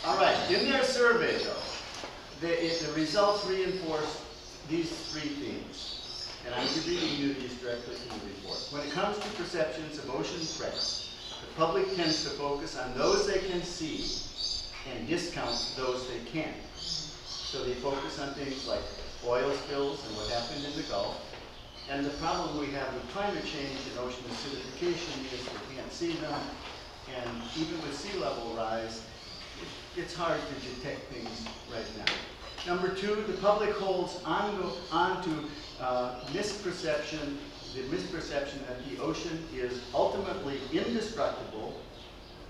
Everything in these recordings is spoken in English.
All right, in their survey, though, the results reinforce these three themes. And I'm reading you these directly from the report. When it comes to perceptions of ocean threats, the public tends to focus on those they can see and discount those they can't. So they focus on things like oil spills and what happened in the Gulf. And the problem we have with climate change and ocean acidification is we can't see them. And even with sea level rise, it's hard to detect things right now. Number two, the public holds on to misperception, the misperception that the ocean is ultimately indestructible,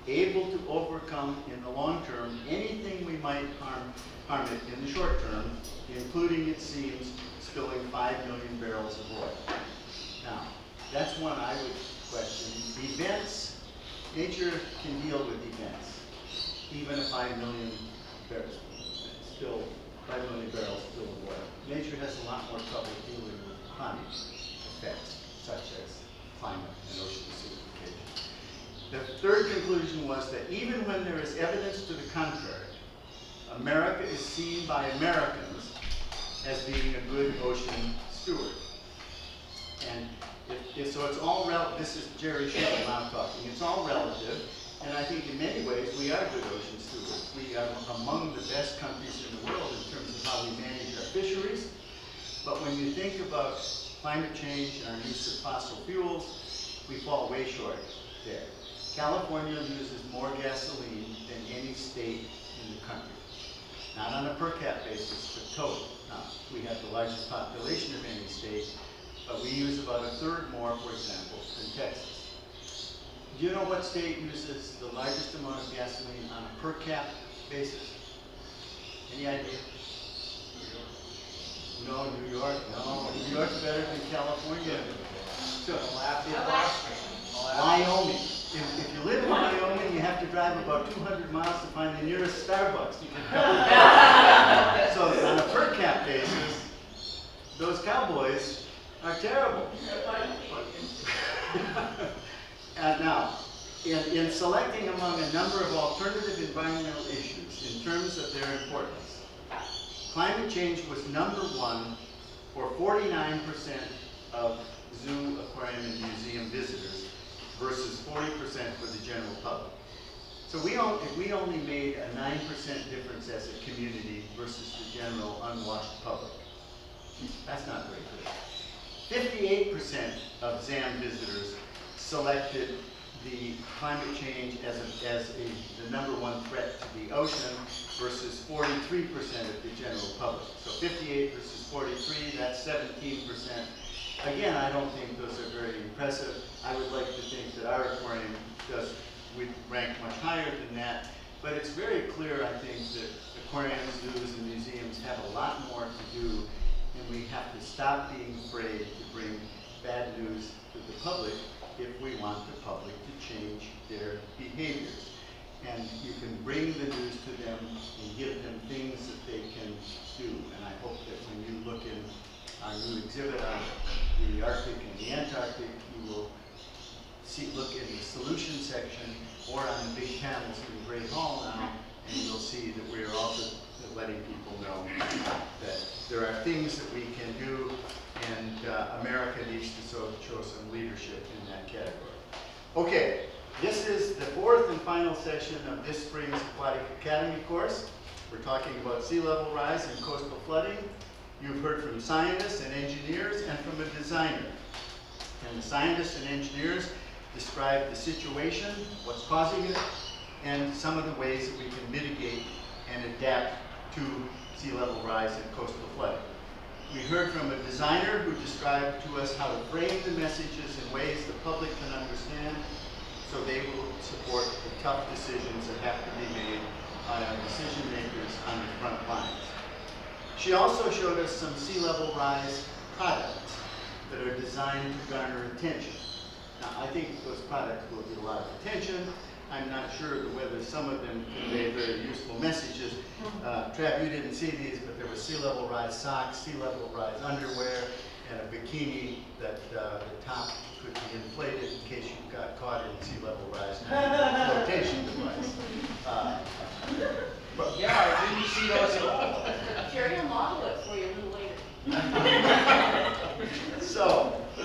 able to overcome in the long term anything we might harm it in the short term, including, it seems, spilling 5 million barrels of oil. Now, that's one I would question. Events, nature can deal with events. Even a 5 million barrels, still 5 million barrels still of oil. Nature has a lot more trouble dealing with climate effects, such as climate and ocean acidification. The third conclusion was that even when there is evidence to the contrary, America is seen by Americans as being a good ocean steward. And so it's all relative. This is Jerry Schiffel now talking. It's all relative. And I think in many ways we are good ocean stewards. We are among the best countries in the world in terms of how we manage our fisheries. But when you think about climate change and our use of fossil fuels, we fall way short there. California uses more gasoline than any state in the country. Not on a per cap basis, but total. Now, we have the largest population of any state, but we use about a third more, for example, than Texas. Do you know what state uses the largest amount of gasoline on a per cap basis? Any idea? No, New York. No, New York's better than California. So, Wyoming. If you live in Wyoming, you have to drive about 200 miles to find the nearest Starbucks you can go. So on a per cap basis, those cowboys are terrible. And now, in selecting among a number of alternative environmental issues in terms of their importance, climate change was #1 for 49% of zoo, aquarium, and museum visitors versus 40% for the general public. So we only made a 9% difference as a community versus the general unwashed public. That's not very good. 58% of ZAM visitors selected the climate change as the #1 threat to the ocean versus 43% of the general public. So 58 versus 43, that's 17%. Again, I don't think those are very impressive. I would like to think that our aquarium would rank much higher than that. But it's very clear, I think, that aquariums, zoos, and museums have a lot more to do, and we have to stop being afraid to bring bad news to the public if we want the public to change their behaviors. And you can bring the news to them and give them things that they can do. And I hope that when you look in our new exhibit on the Arctic and the Antarctic, you will look in the solution section or on the big panels in the Great Hall now, and you'll see that we're also letting people know that there are things that we can do, and America needs to show some leadership in that category. Okay, this is the fourth and final session of this spring's Aquatic Academy course. We're talking about sea level rise and coastal flooding. You've heard from scientists and engineers and from a designer. And the scientists and engineers describe the situation, what's causing it, and some of the ways that we can mitigate and adapt to sea level rise and coastal flooding. We heard from a designer who described to us how to frame the messages in ways the public can understand, so they will support the tough decisions that have to be made by our decision makers on the front lines. She also showed us some sea level rise products that are designed to garner attention. Now, I think those products will get a lot of attention. I'm not sure whether some of them convey very useful messages. Trav, you didn't see these, but there was sea level rise socks, sea level rise underwear, and a bikini that the top could be inflated in case you got caught in sea level rise flotation device.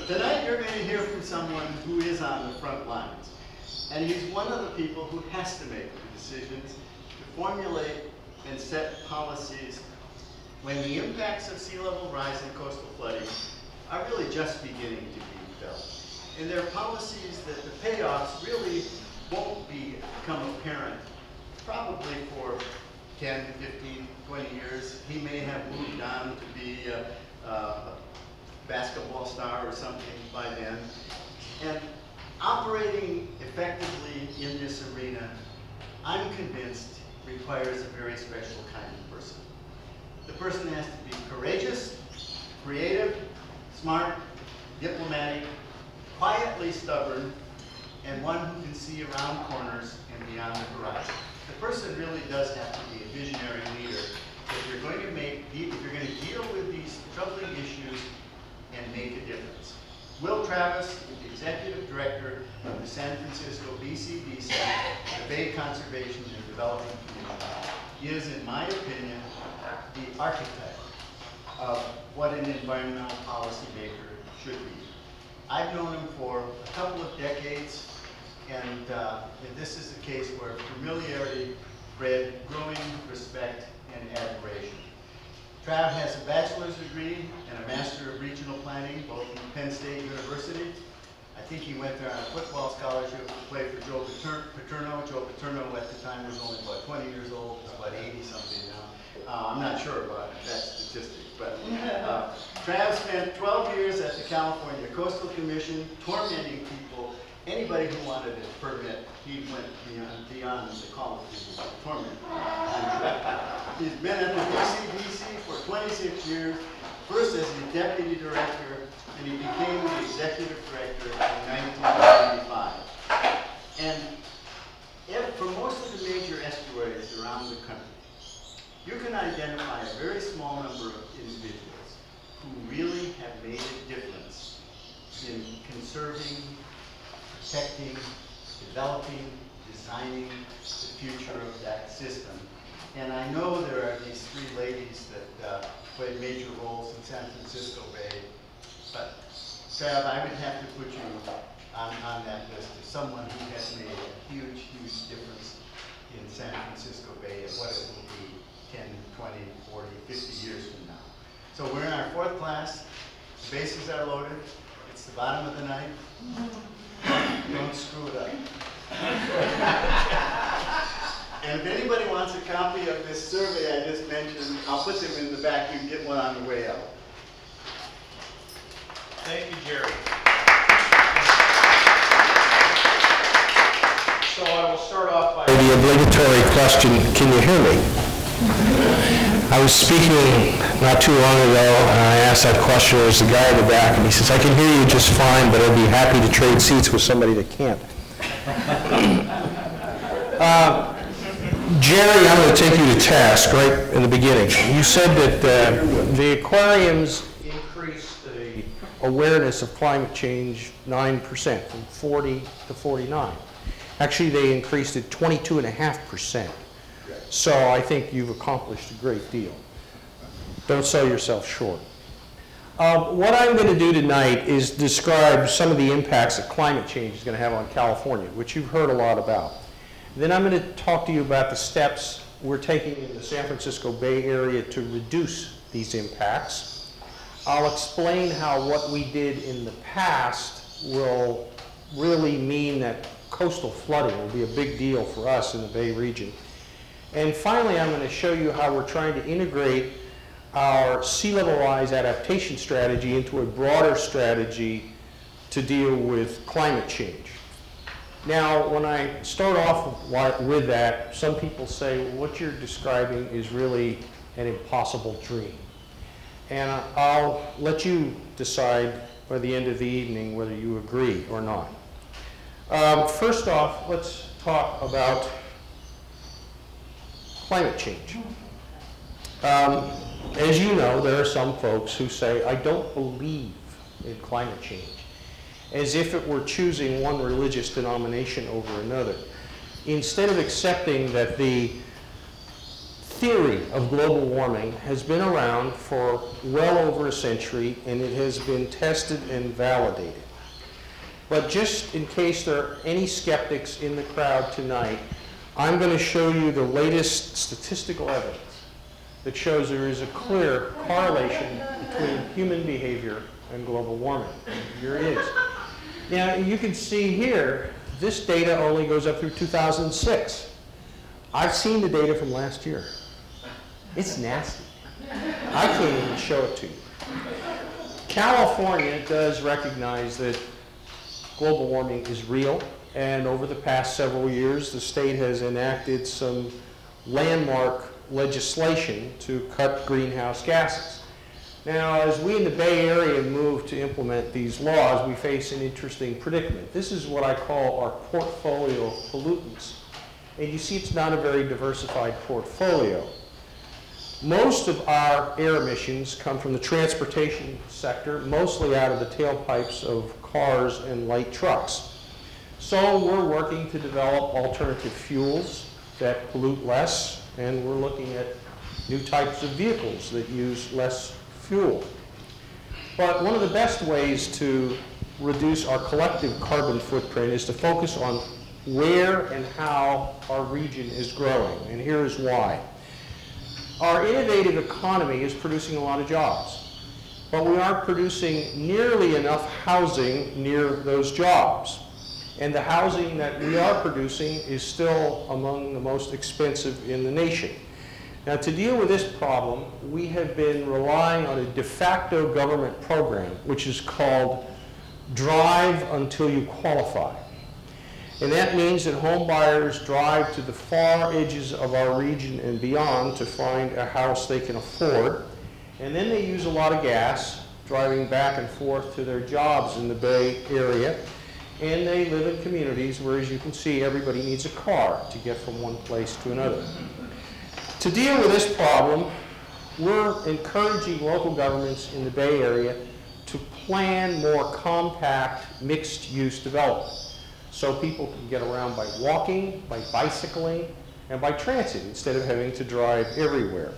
But tonight you're going to hear from someone who is on the front lines. And he's one of the people who has to make the decisions to formulate and set policies when the impacts of sea level rise and coastal flooding are really just beginning to be felt. And they're policies that the payoffs really won't become apparent probably for 10, 15, 20 years. He may have moved on to be a basketball star or something by then. And operating effectively in this arena, I'm convinced, requires a very special kind of person. The person has to be courageous, creative, smart, diplomatic, quietly stubborn, and one who can see around corners and beyond the horizon. The person really does have to be a visionary leader if you're going to deal with these troubling issues and make a difference. Will Travis, the executive director of the San Francisco BCDC, the Bay Conservation and Development Commission, is, in my opinion, the architect of what an environmental policymaker should be. I've known him for a couple of decades, and this is a case where familiarity bred growing respect and admiration. Trav has a bachelor's degree and a master of regional planning, both from Penn State University. I think he went there on a football scholarship to play for Joe Paterno. Joe Paterno at the time was only about 20 years old. He's about 80 something now. I'm not sure about that statistic, but Trav spent 12 years at the California Coastal Commission, tormenting people. Anybody who wanted a permit, he went beyond the call of duty to torment. He's been at the BCDC for 26 years, first as the deputy director, and he became the executive director in 1995. And for most of the major estuaries around the country, you can identify a very small number of individuals who really have made a difference in conserving, protecting, developing, designing the future of that system. And I know there are these three ladies that played major roles in San Francisco Bay, but Trav, I would have to put you on that list as someone who has made a huge, huge difference in San Francisco Bay and what it will be 10, 20, 40, 50 years from now. So we're in our fourth class. The bases are loaded. It's the bottom of the night. Don't screw it up. And if anybody wants a copy of this survey I just mentioned, I'll put them in the back. You can get one on the way out. Thank you, Jerry. So I will start off by the obligatory question, can you hear me? I was speaking not too long ago, and I asked that question. There was a guy in the back, and he says, I can hear you just fine, but I'd be happy to trade seats with somebody that can't. Jerry, I'm going to take you to task right in the beginning. You said that the aquariums increased the awareness of climate change 9%, from 40 to 49. Actually, they increased it 22.5%. So I think you've accomplished a great deal. Don't sell yourself short. What I'm going to do tonight is describe some of the impacts that climate change is going to have on California, which you've heard a lot about. Then I'm going to talk to you about the steps we're taking in the San Francisco Bay Area to reduce these impacts. I'll explain how what we did in the past will really mean that coastal flooding will be a big deal for us in the Bay region. And finally, I'm going to show you how we're trying to integrate our sea level rise adaptation strategy into a broader strategy to deal with climate change. Now, when I start off with that, some people say, well, what you're describing is really an impossible dream. And I'll let you decide by the end of the evening whether you agree or not. First off, let's talk about climate change. As you know, there are some folks who say, I don't believe in climate change, as if it were choosing one religious denomination over another. Instead of accepting that the theory of global warming has been around for well over a century, and it has been tested and validated. But just in case there are any skeptics in the crowd tonight, I'm going to show you the latest statistical evidence that shows there is a clear correlation between human behavior and global warming. Here it is. Now, you can see here, this data only goes up through 2006. I've seen the data from last year. It's nasty. I can't even show it to you. California does recognize that global warming is real, and over the past several years, the state has enacted some landmark legislation to cut greenhouse gases. Now, as we in the Bay Area move to implement these laws, we face an interesting predicament. This is what I call our portfolio of pollutants. And you see it's not a very diversified portfolio. Most of our air emissions come from the transportation sector, mostly out of the tailpipes of cars and light trucks. So we're working to develop alternative fuels that pollute less, and we're looking at new types of vehicles that use less fuel. But one of the best ways to reduce our collective carbon footprint is to focus on where and how our region is growing, and here is why. Our innovative economy is producing a lot of jobs, but we aren't producing nearly enough housing near those jobs. And the housing that we are producing is still among the most expensive in the nation. Now, to deal with this problem, we have been relying on a de facto government program, which is called Drive Until You Qualify. And that means that home buyers drive to the far edges of our region and beyond to find a house they can afford. And then they use a lot of gas, driving back and forth to their jobs in the Bay Area. And they live in communities where, as you can see, everybody needs a car to get from one place to another. To deal with this problem, we're encouraging local governments in the Bay Area to plan more compact, mixed-use development, so people can get around by walking, by bicycling, and by transit instead of having to drive everywhere.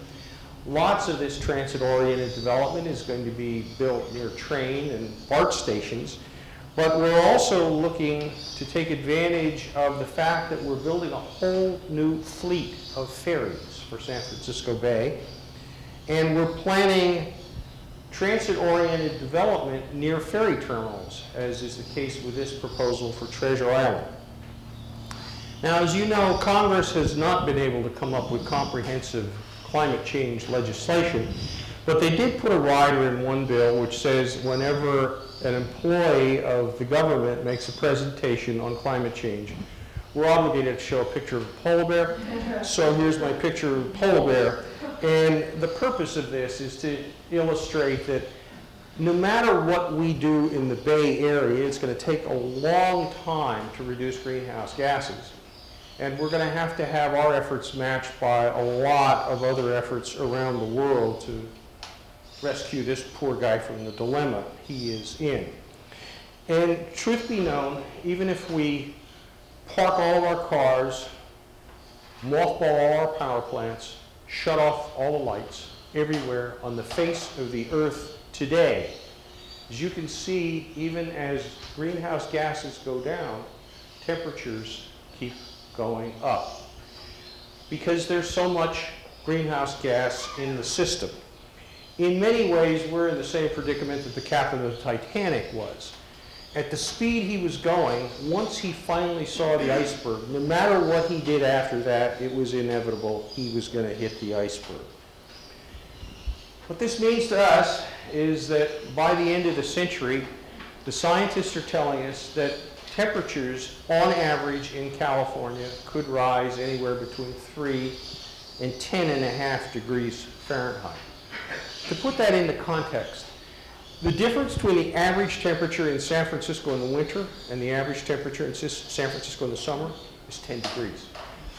Lots of this transit-oriented development is going to be built near train and BART stations, but we're also looking to take advantage of the fact that we're building a whole new fleet of ferries for San Francisco Bay, and we're planning transit-oriented development near ferry terminals, as is the case with this proposal for Treasure Island. Now, as you know, Congress has not been able to come up with comprehensive climate change legislation, but they did put a rider in one bill which says whenever an employee of the government makes a presentation on climate change, we're obligated to show a picture of a polar bear. So here's my picture of a polar bear. And the purpose of this is to illustrate that no matter what we do in the Bay Area, it's going to take a long time to reduce greenhouse gases. And we're going to have our efforts matched by a lot of other efforts around the world to rescue this poor guy from the dilemma he is in. And truth be known, even if we park all of our cars, mothball all our power plants, shut off all the lights everywhere on the face of the earth today, as you can see, even as greenhouse gases go down, temperatures keep going up because there's so much greenhouse gas in the system. In many ways, we're in the same predicament that the captain of the Titanic was. At the speed he was going, once he finally saw the iceberg, no matter what he did after that, it was inevitable he was going to hit the iceberg. What this means to us is that by the end of the century, the scientists are telling us that temperatures on average in California could rise anywhere between 3 and 10.5 degrees Fahrenheit. To put that into context, the difference between the average temperature in San Francisco in the winter and the average temperature in San Francisco in the summer is 10 degrees.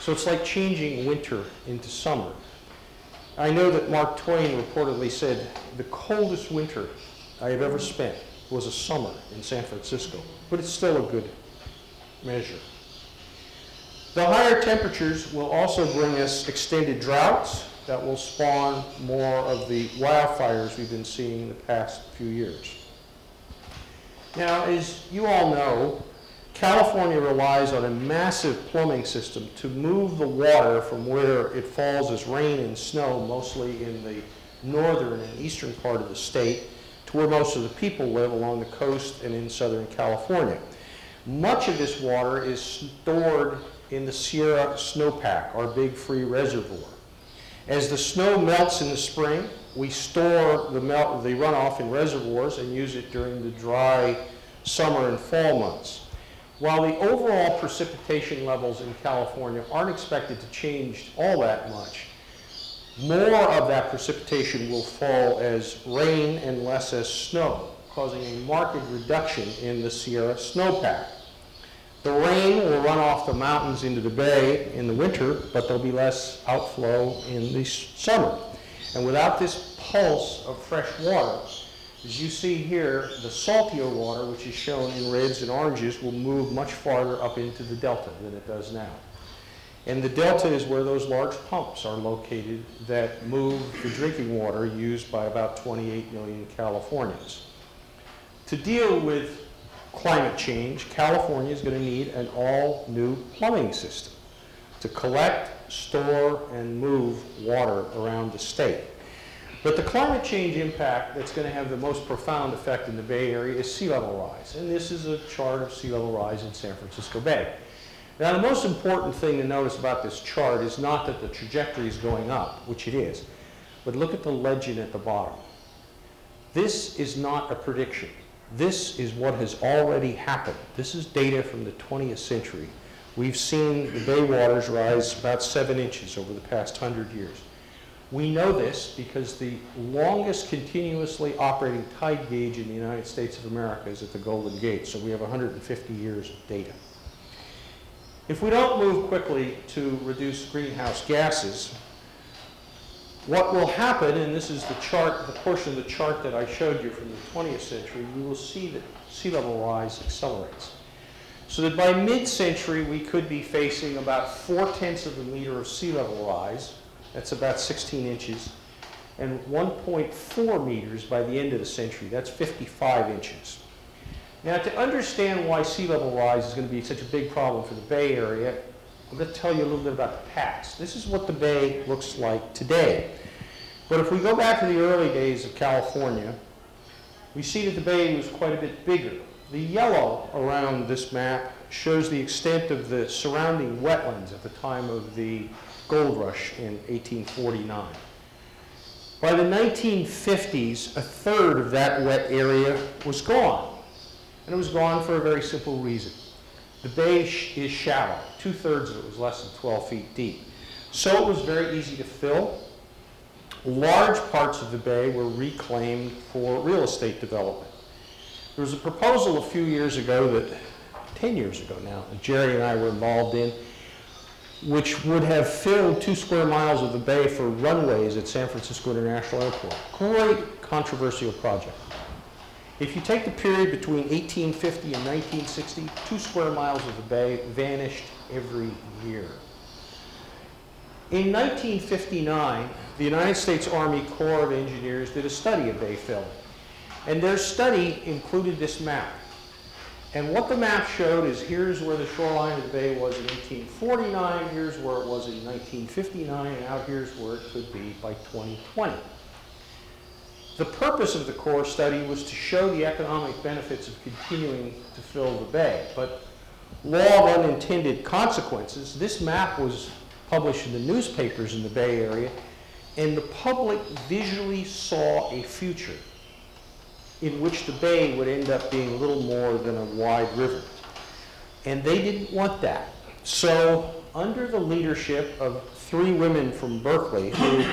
So it's like changing winter into summer. I know that Mark Twain reportedly said, the coldest winter I have ever spent was a summer in San Francisco, but it's still a good measure. The higher temperatures will also bring us extended droughts that will spawn more of the wildfires we've been seeing in the past few years. Now, as you all know, California relies on a massive plumbing system to move the water from where it falls as rain and snow, mostly in the northern and eastern part of the state, to where most of the people live along the coast and in Southern California. Much of this water is stored in the Sierra snowpack, our big free reservoir. As the snow melts in the spring, we store the runoff in reservoirs and use it during the dry summer and fall months. While the overall precipitation levels in California aren't expected to change all that much, more of that precipitation will fall as rain and less as snow, causing a marked reduction in the Sierra snowpack. The rain will run off the mountains into the bay in the winter, but there'll be less outflow in the summer. And without this pulse of fresh water, as you see here, the saltier water, which is shown in reds and oranges, will move much farther up into the delta than it does now. And the delta is where those large pumps are located that move the drinking water used by about 28 million Californians. To deal with climate change, California is going to need an all-new plumbing system to collect, store, and move water around the state. But the climate change impact that's going to have the most profound effect in the Bay Area is sea level rise. And this is a chart of sea level rise in San Francisco Bay. Now, the most important thing to notice about this chart is not that the trajectory is going up, which it is, but look at the legend at the bottom. This is not a prediction. This is what has already happened. This is data from the 20th century. We've seen the bay waters rise about 7 inches over the past 100 years. We know this because the longest continuously operating tide gauge in the United States of America is at the Golden Gate, so we have 150 years of data. If we don't move quickly to reduce greenhouse gases, what will happen, and this is the chart, the portion of the chart that I showed you from the 20th century, you will see that sea level rise accelerates. So that by mid-century, we could be facing about 0.4 of a meter of sea level rise. That's about 16 inches. And 1.4 meters by the end of the century. That's 55 inches. Now, to understand why sea level rise is going to be such a big problem for the Bay Area, I'm going to tell you a little bit about the past. This is what the Bay looks like today. But if we go back to the early days of California, we see that the Bay was quite a bit bigger. The yellow around this map shows the extent of the surrounding wetlands at the time of the gold rush in 1849. By the 1950s, 1/3 of that wet area was gone. And it was gone for a very simple reason. The bay is shallow. 2/3 of it was less than 12 feet deep. So it was very easy to fill. Large parts of the bay were reclaimed for real estate development. There was a proposal a few years ago that, 10 years ago now, that Jerry and I were involved in, which would have filled 2 square miles of the bay for runways at San Francisco International Airport. Great controversial project. If you take the period between 1850 and 1960, 2 square miles of the bay vanished every year. In 1959, the United States Army Corps of Engineers did a study of bay filling. And their study included this map. And what the map showed is here's where the shoreline of the bay was in 1849, here's where it was in 1959, and out here's where it could be by 2020. The purpose of the Corps study was to show the economic benefits of continuing to fill the bay. But law of unintended consequences, this map was published in the newspapers in the Bay Area, and the public visually saw a future in which the bay would end up being little more than a wide river. And they didn't want that. So under the leadership of 3 women from Berkeley, who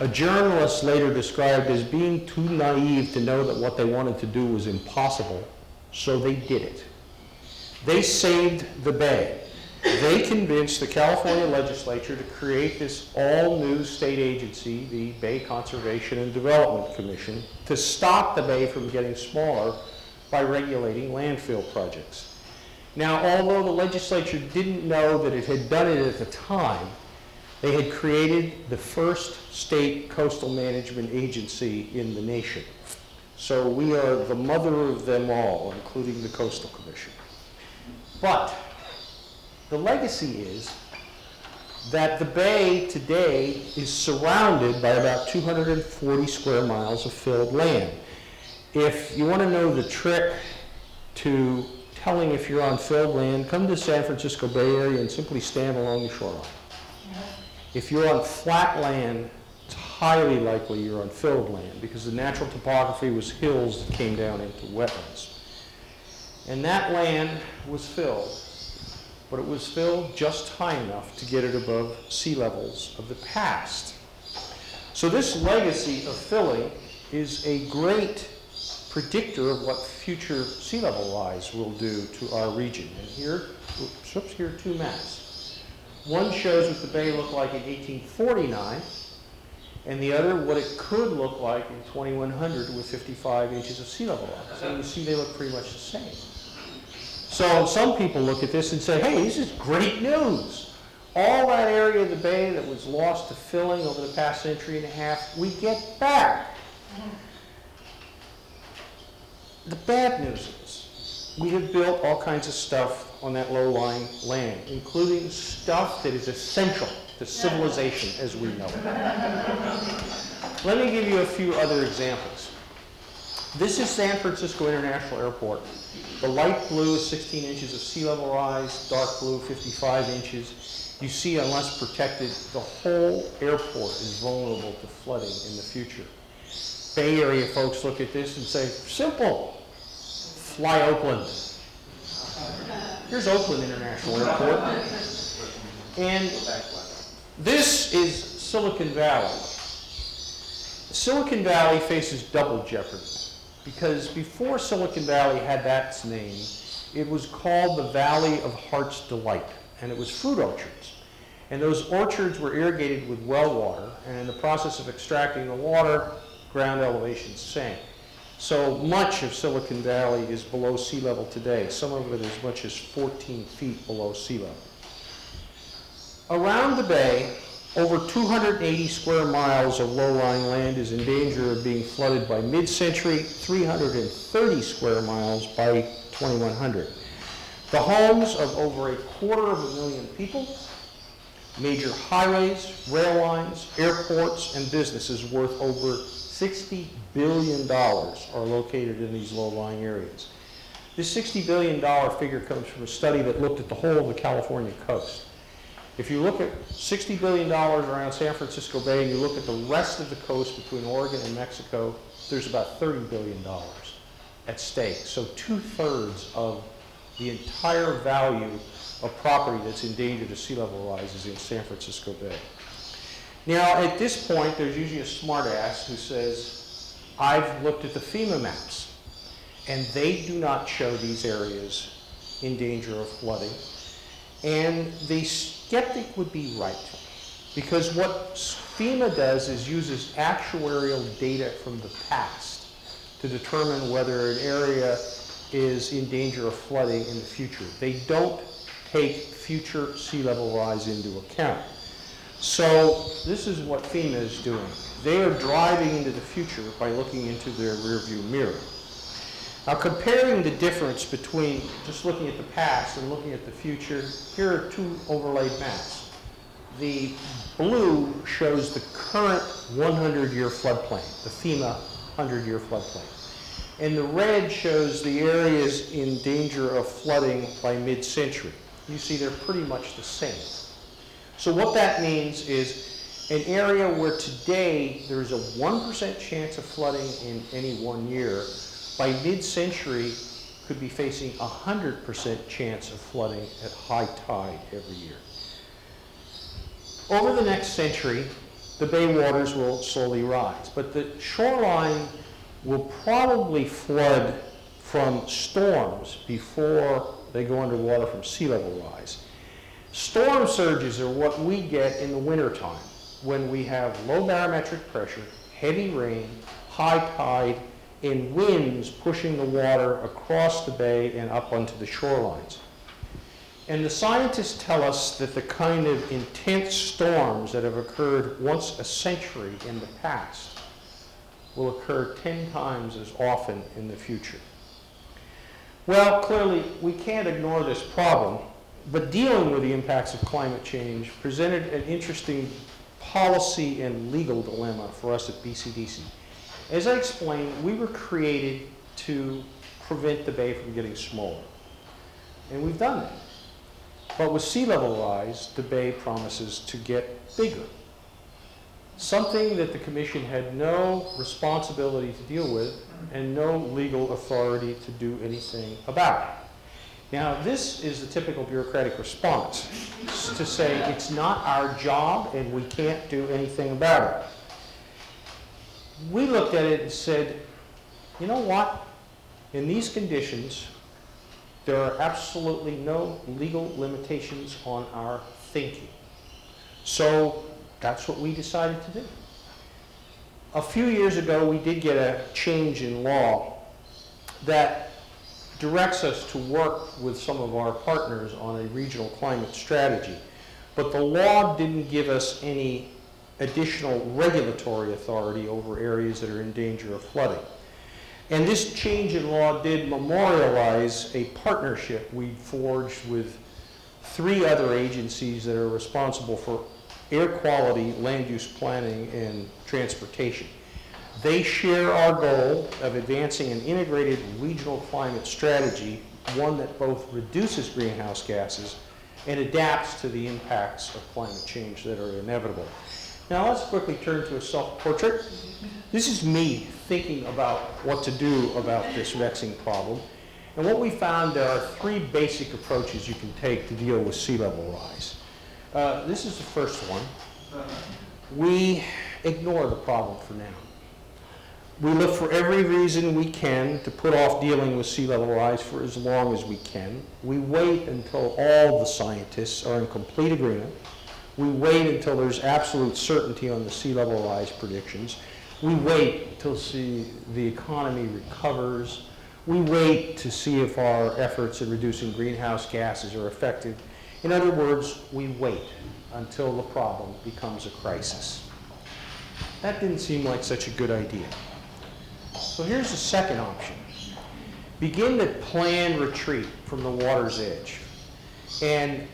a journalist later described as being too naive to know that what they wanted to do was impossible, so they did it. They saved the bay. They convinced the California legislature to create this all-new state agency, the Bay Conservation and Development Commission, to stop the bay from getting smaller by regulating landfill projects. Now, although the legislature didn't know that it had done it at the time, they had created the first state coastal management agency in the nation. So we are the mother of them all, including the Coastal Commission. But the legacy is that the bay today is surrounded by about 240 square miles of filled land. If you want to know the trick to telling if you're on filled land, come to the San Francisco Bay Area and simply stand along the shoreline. If you're on flat land, it's highly likely you're on filled land because the natural topography was hills that came down into wetlands. And that land was filled, but it was filled just high enough to get it above sea levels of the past. So this legacy of filling is a great predictor of what future sea level rise will do to our region. And here, here are two maps. One shows what the bay looked like in 1849, and the other what it could look like in 2100 with 55 inches of sea level rise. And you see they look pretty much the same. So some people look at this and say, hey, this is great news. All that area of the bay that was lost to filling over the past century and a half, we get back. The bad news is we have built all kinds of stuff on that low-lying land, including stuff that is essential to civilization as we know it. Let me give you a few other examples. This is San Francisco International Airport. The light blue is 16 inches of sea level rise, dark blue 55 inches. You see, unless protected, the whole airport is vulnerable to flooding in the future. Bay Area folks look at this and say, simple, fly Oakland. Here's Oakland International Airport. And this is Silicon Valley. Silicon Valley faces double jeopardy because before Silicon Valley had that name, it was called the Valley of Heart's Delight, and it was fruit orchards. And those orchards were irrigated with well water, and in the process of extracting the water, ground elevation sank. So much of Silicon Valley is below sea level today, some of it as much as 14 feet below sea level. Around the bay, over 280 square miles of low-lying land is in danger of being flooded by mid-century, 330 square miles by 2100. The homes of over 250,000 people, major highways, rail lines, airports, and businesses worth over $60 billion are located in these low-lying areas. This $60 billion figure comes from a study that looked at the whole of the California coast. If you look at $60 billion around San Francisco Bay and you look at the rest of the coast between Oregon and Mexico, there's about $30 billion at stake. So 2/3 of the entire value of property that's in danger to sea level rise is in San Francisco Bay. Now, at this point, there's usually a smartass who says, I've looked at the FEMA maps, and they do not show these areas in danger of flooding. And the skeptic would be right, because what FEMA does is uses actuarial data from the past to determine whether an area is in danger of flooding in the future. They don't take future sea level rise into account. So this is what FEMA is doing. They are driving into the future by looking into their rearview mirror. Now, comparing the difference between just looking at the past and looking at the future, here are two overlaid maps. The blue shows the current 100-year floodplain, the FEMA 100-year floodplain. And the red shows the areas in danger of flooding by mid-century. You see they're pretty much the same. So what that means is an area where today there's a 1% chance of flooding in any 1 year, by mid-century could be facing 100% chance of flooding at high tide every year. Over the next century, the bay waters will slowly rise, but the shoreline will probably flood from storms before they go underwater from sea level rise. Storm surges are what we get in the wintertime when we have low barometric pressure, heavy rain, high tide, and winds pushing the water across the bay and up onto the shorelines. And the scientists tell us that the kind of intense storms that have occurred once a century in the past will occur 10 times as often in the future. Well, clearly, we can't ignore this problem, but dealing with the impacts of climate change presented an interesting policy and legal dilemma for us at BCDC. As I explained, we were created to prevent the bay from getting smaller, and we've done that. But with sea level rise, the bay promises to get bigger, something that the Commission had no responsibility to deal with and no legal authority to do anything about. Now, this is the typical bureaucratic response, to say it's not our job and we can't do anything about it. We looked at it and said, you know what? In these conditions, there are absolutely no legal limitations on our thinking. So that's what we decided to do. A few years ago, we did get a change in law that directs us to work with some of our partners on a regional climate strategy. But the law didn't give us any additional regulatory authority over areas that are in danger of flooding. And this change in law did memorialize a partnership we forged with 3 other agencies that are responsible for air quality, land use planning, and transportation. They share our goal of advancing an integrated regional climate strategy, one that both reduces greenhouse gases and adapts to the impacts of climate change that are inevitable. Now let's quickly turn to a self-portrait. This is me thinking about what to do about this vexing problem. And what we found, there are 3 basic approaches you can take to deal with sea level rise. This is the first one. We ignore the problem for now. We look for every reason we can to put off dealing with sea level rise for as long as we can. We wait until all the scientists are in complete agreement. We wait until there's absolute certainty on the sea level rise predictions. We wait until the economy recovers. We wait to see if our efforts in reducing greenhouse gases are effective. In other words, we wait until the problem becomes a crisis. That didn't seem like such a good idea. So here's the second option. Begin to plan retreat from the water's edge. And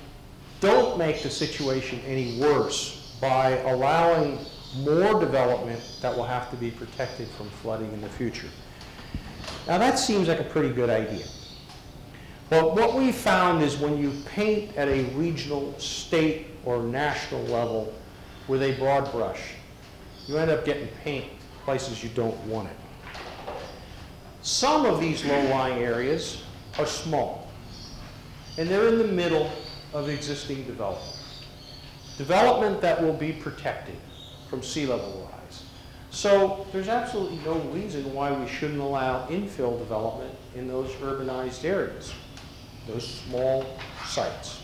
don't make the situation any worse by allowing more development that will have to be protected from flooding in the future. Now that seems like a pretty good idea. But what we found is when you paint at a regional, state, or national level with a broad brush, you end up getting paint places you don't want it. Some of these low-lying areas are small, and they're in the middle of existing development. Development that will be protected from sea level rise. So there's absolutely no reason why we shouldn't allow infill development in those urbanized areas, those small sites.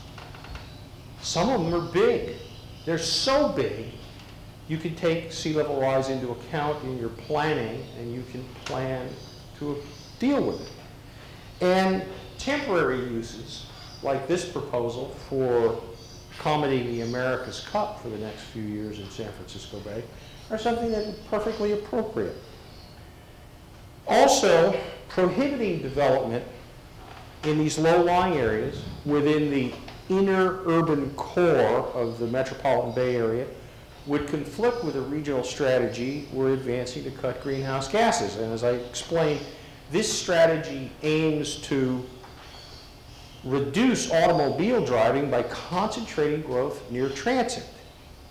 Some of them are big. They're so big, you can take sea level rise into account in your planning, and you can plan to deal with it. And temporary uses, like this proposal for accommodating the America's Cup for the next few years in San Francisco Bay, are something that is perfectly appropriate. Also, prohibiting development in these low-lying areas within the inner urban core of the metropolitan Bay Area would conflict with a regional strategy we're advancing to cut greenhouse gases. And as I explained, this strategy aims to reduce automobile driving by concentrating growth near transit,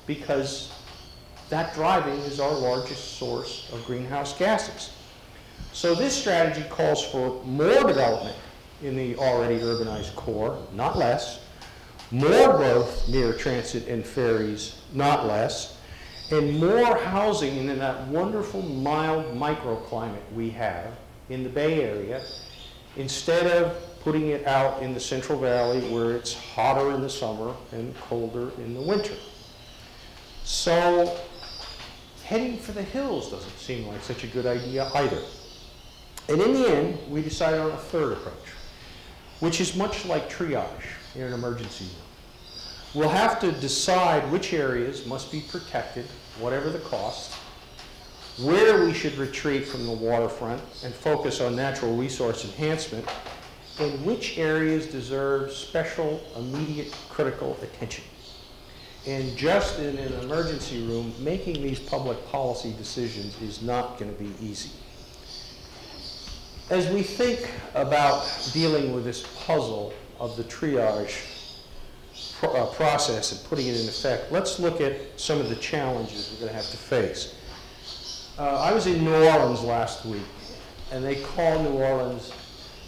because that driving is our largest source of greenhouse gases. So this strategy calls for more development in the already urbanized core, not less, more growth near transit and ferries, not less, and more housing in that wonderful mild microclimate we have in the Bay Area, instead of putting it out in the Central Valley where it's hotter in the summer and colder in the winter. So heading for the hills doesn't seem like such a good idea either. And in the end, we decided on a third approach. which is much like triage in an emergency room. We'll have to decide which areas must be protected, whatever the cost, where we should retreat from the waterfront and focus on natural resource enhancement, and which areas deserve special, immediate, critical attention. And just in an emergency room, making these public policy decisions is not going to be easy. As we think about dealing with this puzzle of the triage process and putting it in effect, let's look at some of the challenges we're going to have to face. I was in New Orleans last week, and they call New Orleans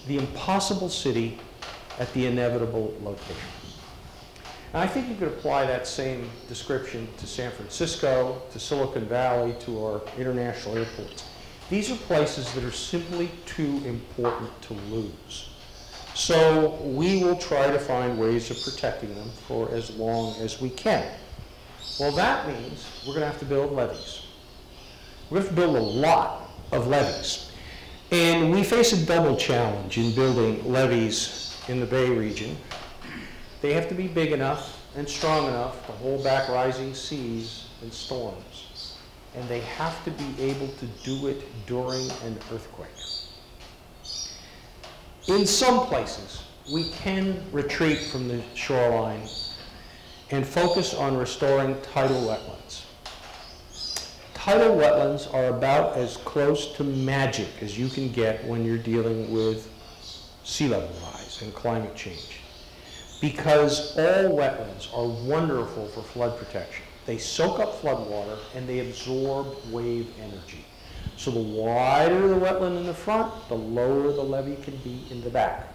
the impossible city at the inevitable location. And I think you could apply that same description to San Francisco, to Silicon Valley, to our international airports. These are places that are simply too important to lose. So we will try to find ways of protecting them for as long as we can. Well, that means we're going to have to build levees. We're going to have to build a lot of levees. And we face a double challenge in building levees in the Bay region. They have to be big enough and strong enough to hold back rising seas and storms. And they have to be able to do it during an earthquake. In some places, we can retreat from the shoreline and focus on restoring tidal wetlands. Tidal wetlands are about as close to magic as you can get when you're dealing with sea level rise and climate change, because all wetlands are wonderful for flood protection. They soak up flood water and they absorb wave energy. So the wider the wetland in the front, the lower the levee can be in the back.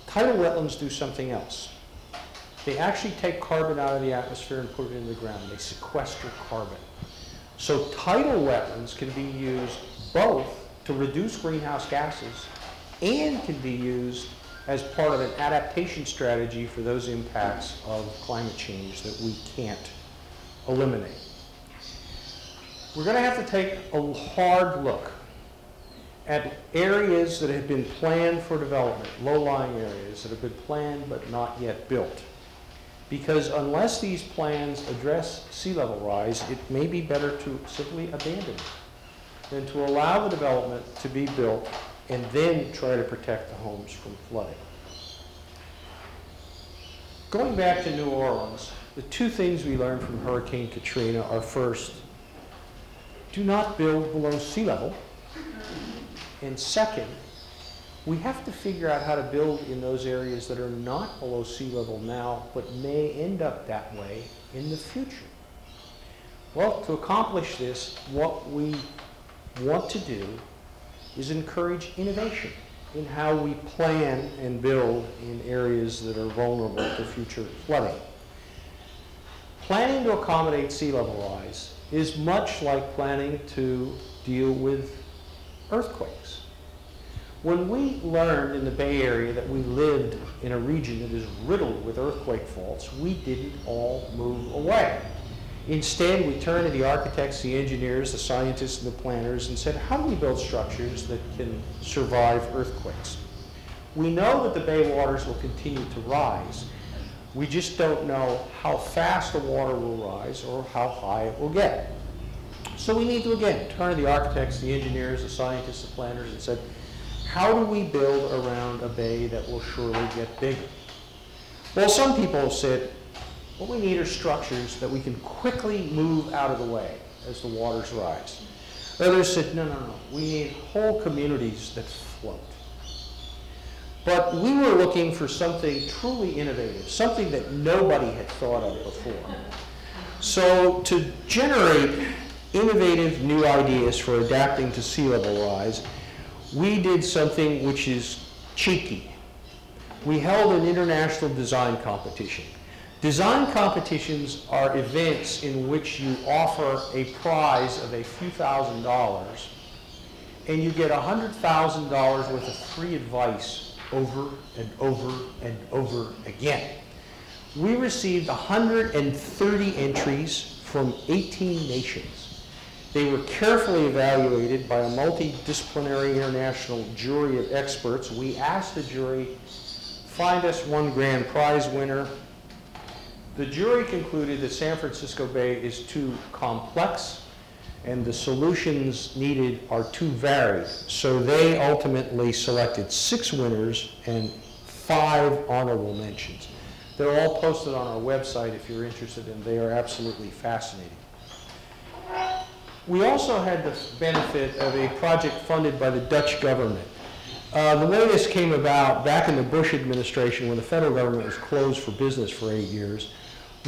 Tidal wetlands do something else. They actually take carbon out of the atmosphere and put it in the ground. They sequester carbon. So tidal wetlands can be used both to reduce greenhouse gases and can be used as part of an adaptation strategy for those impacts of climate change that we can't eliminate. We're going to have to take a hard look at areas that have been planned for development, low-lying areas that have been planned but not yet built. Because unless these plans address sea level rise, it may be better to simply abandon it than to allow the development to be built and then try to protect the homes from flooding. Going back to New Orleans, the two things we learned from Hurricane Katrina are, first, do not build below sea level. And second, we have to figure out how to build in those areas that are not below sea level now, but may end up that way in the future. Well, to accomplish this, what we want to do is encourage innovation in how we plan and build in areas that are vulnerable to future flooding. Planning to accommodate sea level rise is much like planning to deal with earthquakes. When we learned in the Bay Area that we lived in a region that is riddled with earthquake faults, we didn't all move away. Instead, we turned to the architects, the engineers, the scientists, and the planners and said, how do we build structures that can survive earthquakes? We know that the bay waters will continue to rise. We just don't know how fast the water will rise or how high it will get. So we need to, again, turn to the architects, the engineers, the scientists, the planners, and said, how do we build around a bay that will surely get bigger? Well, some people have said, what we need are structures that we can quickly move out of the way as the waters rise. Others said, no, no, no, we need whole communities that float. But we were looking for something truly innovative, something that nobody had thought of before. So to generate innovative new ideas for adapting to sea level rise, we did something which is cheeky. We held an international design competition. Design competitions are events in which you offer a prize of a few $1,000s, and you get $100,000 worth of free advice over and over and over again. We received 130 entries from 18 nations. They were carefully evaluated by a multidisciplinary international jury of experts. We asked the jury, find us one grand prize winner. The jury concluded that San Francisco Bay is too complex and the solutions needed are too varied. So they ultimately selected 6 winners and 5 honorable mentions. They're all posted on our website if you're interested, and they are absolutely fascinating. We also had the benefit of a project funded by the Dutch government. The way this came about, back in the Bush administration, when the federal government was closed for business for 8 years,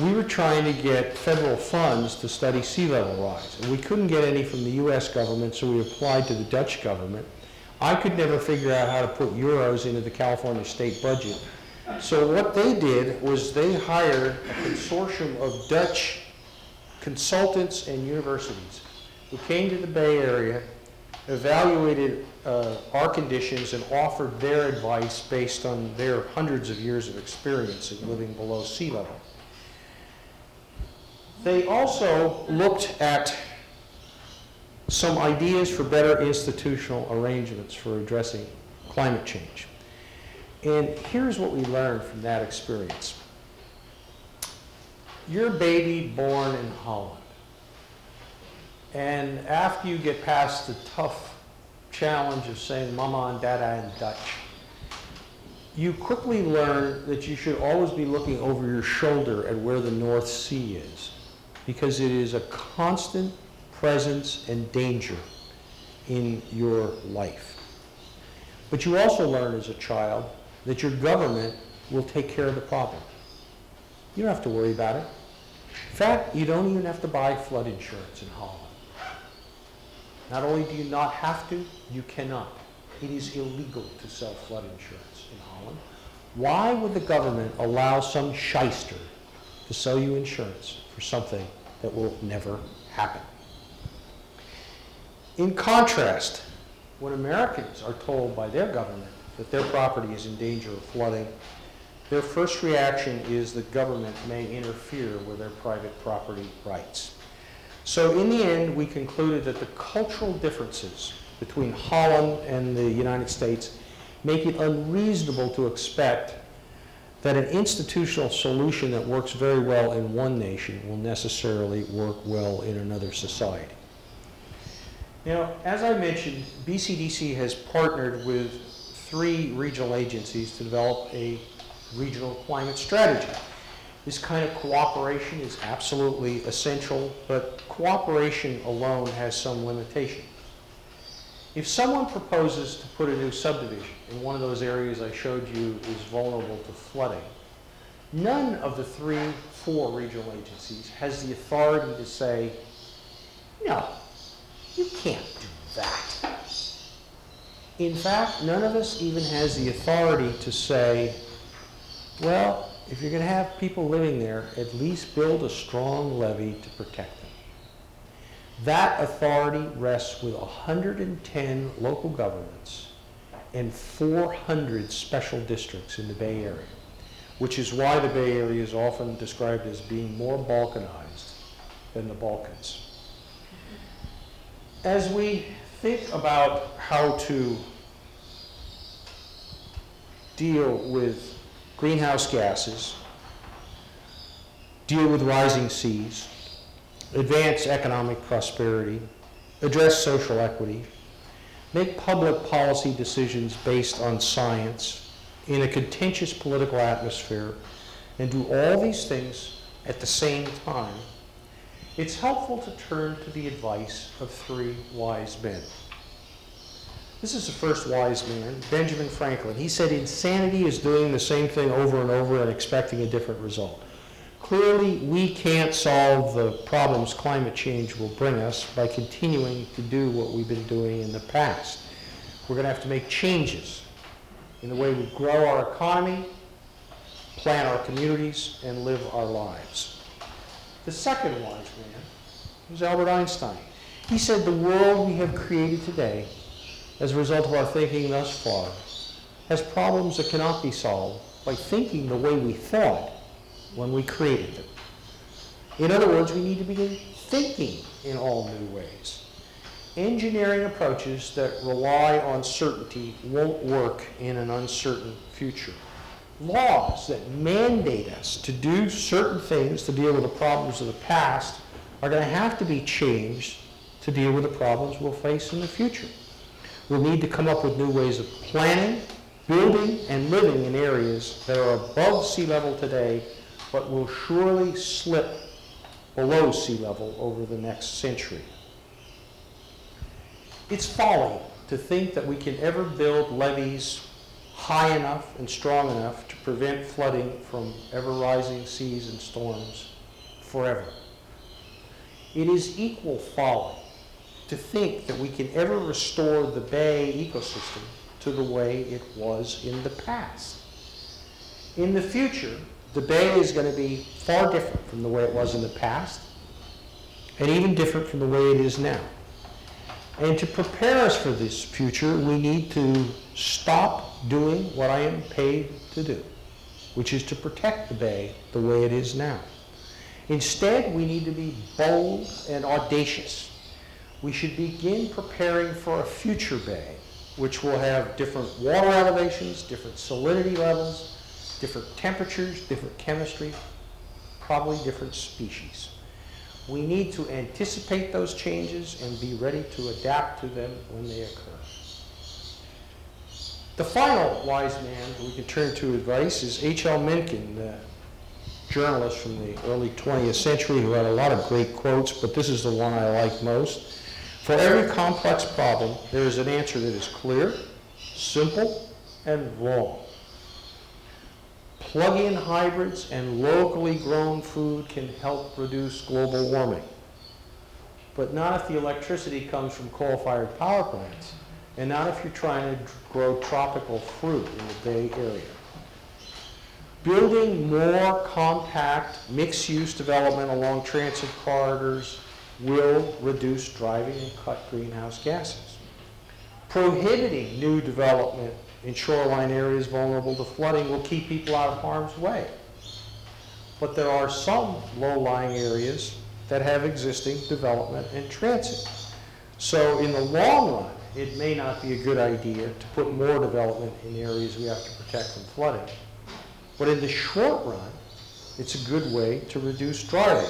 we were trying to get federal funds to study sea level rise. And we couldn't get any from the US government, so we applied to the Dutch government. I could never figure out how to put euros into the California state budget. So what they did was they hired a consortium of Dutch consultants and universities who came to the Bay Area, evaluated our conditions, and offered their advice based on their hundreds of years of experience in living below sea level. They also looked at some ideas for better institutional arrangements for addressing climate change. And here's what we learned from that experience. You're a baby born in Holland. And after you get past the tough challenge of saying mama and dada in Dutch, you quickly learn that you should always be looking over your shoulder at where the North Sea is, because it is a constant presence and danger in your life. But you also learn as a child that your government will take care of the problem. You don't have to worry about it. In fact, you don't even have to buy flood insurance in Holland. Not only do you not have to, you cannot. It is illegal to sell flood insurance in Holland. Why would the government allow some shyster to sell you insurance for something that will never happen? In contrast, when Americans are told by their government that their property is in danger of flooding, their first reaction is that government may interfere with their private property rights. So in the end, we concluded that the cultural differences between Holland and the United States make it unreasonable to expect that an institutional solution that works very well in one nation will necessarily work well in another society. Now, as I mentioned, BCDC has partnered with 3 regional agencies to develop a regional climate strategy. This kind of cooperation is absolutely essential, but cooperation alone has some limitation. If someone proposes to put a new subdivision in one of those areas I showed you is vulnerable to flooding, none of the 4 regional agencies has the authority to say, no, you can't do that. In fact, none of us even has the authority to say, well, if you're going to have people living there, at least build a strong levee to protect them. That authority rests with 110 local governments and 400 special districts in the Bay Area, which is why the Bay Area is often described as being more Balkanized than the Balkans. As we think about how to deal with greenhouse gases, deal with rising seas, advance economic prosperity, address social equity, make public policy decisions based on science in a contentious political atmosphere, and do all these things at the same time, it's helpful to turn to the advice of 3 wise men. This is the first wise man, Benjamin Franklin. He said, insanity is doing the same thing over and over and expecting a different result. Clearly, we can't solve the problems climate change will bring us by continuing to do what we've been doing in the past. We're going to have to make changes in the way we grow our economy, plan our communities, and live our lives. The second wise man was Albert Einstein. He said, the world we have created today, as a result of our thinking thus far, has problems that cannot be solved by thinking the way we thought when we created them. In other words, we need to begin thinking in all new ways. Engineering approaches that rely on certainty won't work in an uncertain future. Laws that mandate us to do certain things to deal with the problems of the past are going to have to be changed to deal with the problems we'll face in the future. We'll need to come up with new ways of planning, building, and living in areas that are above sea level today, but will surely slip below sea level over the next century. It's folly to think that we can ever build levees high enough and strong enough to prevent flooding from ever-rising seas and storms forever. It is equal folly to think that we can ever restore the bay ecosystem to the way it was in the past. In the future, the bay is going to be far different from the way it was in the past, and even different from the way it is now. And to prepare us for this future, we need to stop doing what I am paid to do, which is to protect the bay the way it is now. Instead, we need to be bold and audacious. We should begin preparing for a future bay, which will have different water elevations, different salinity levels, different temperatures, different chemistry, probably different species. We need to anticipate those changes and be ready to adapt to them when they occur. The final wise man we can turn to advice is H.L. Mencken, the journalist from the early 20th century who had a lot of great quotes, but this is the one I like most. For every complex problem, there is an answer that is clear, simple, and wrong. Plug-in hybrids and locally grown food can help reduce global warming, but not if the electricity comes from coal-fired power plants, and not if you're trying to grow tropical fruit in the Bay Area. Building more compact, mixed-use development along transit corridors will reduce driving and cut greenhouse gases. Prohibiting new development in shoreline areas vulnerable to flooding will keep people out of harm's way. But there are some low-lying areas that have existing development and transit. So in the long run, it may not be a good idea to put more development in areas we have to protect from flooding. But in the short run, it's a good way to reduce driving.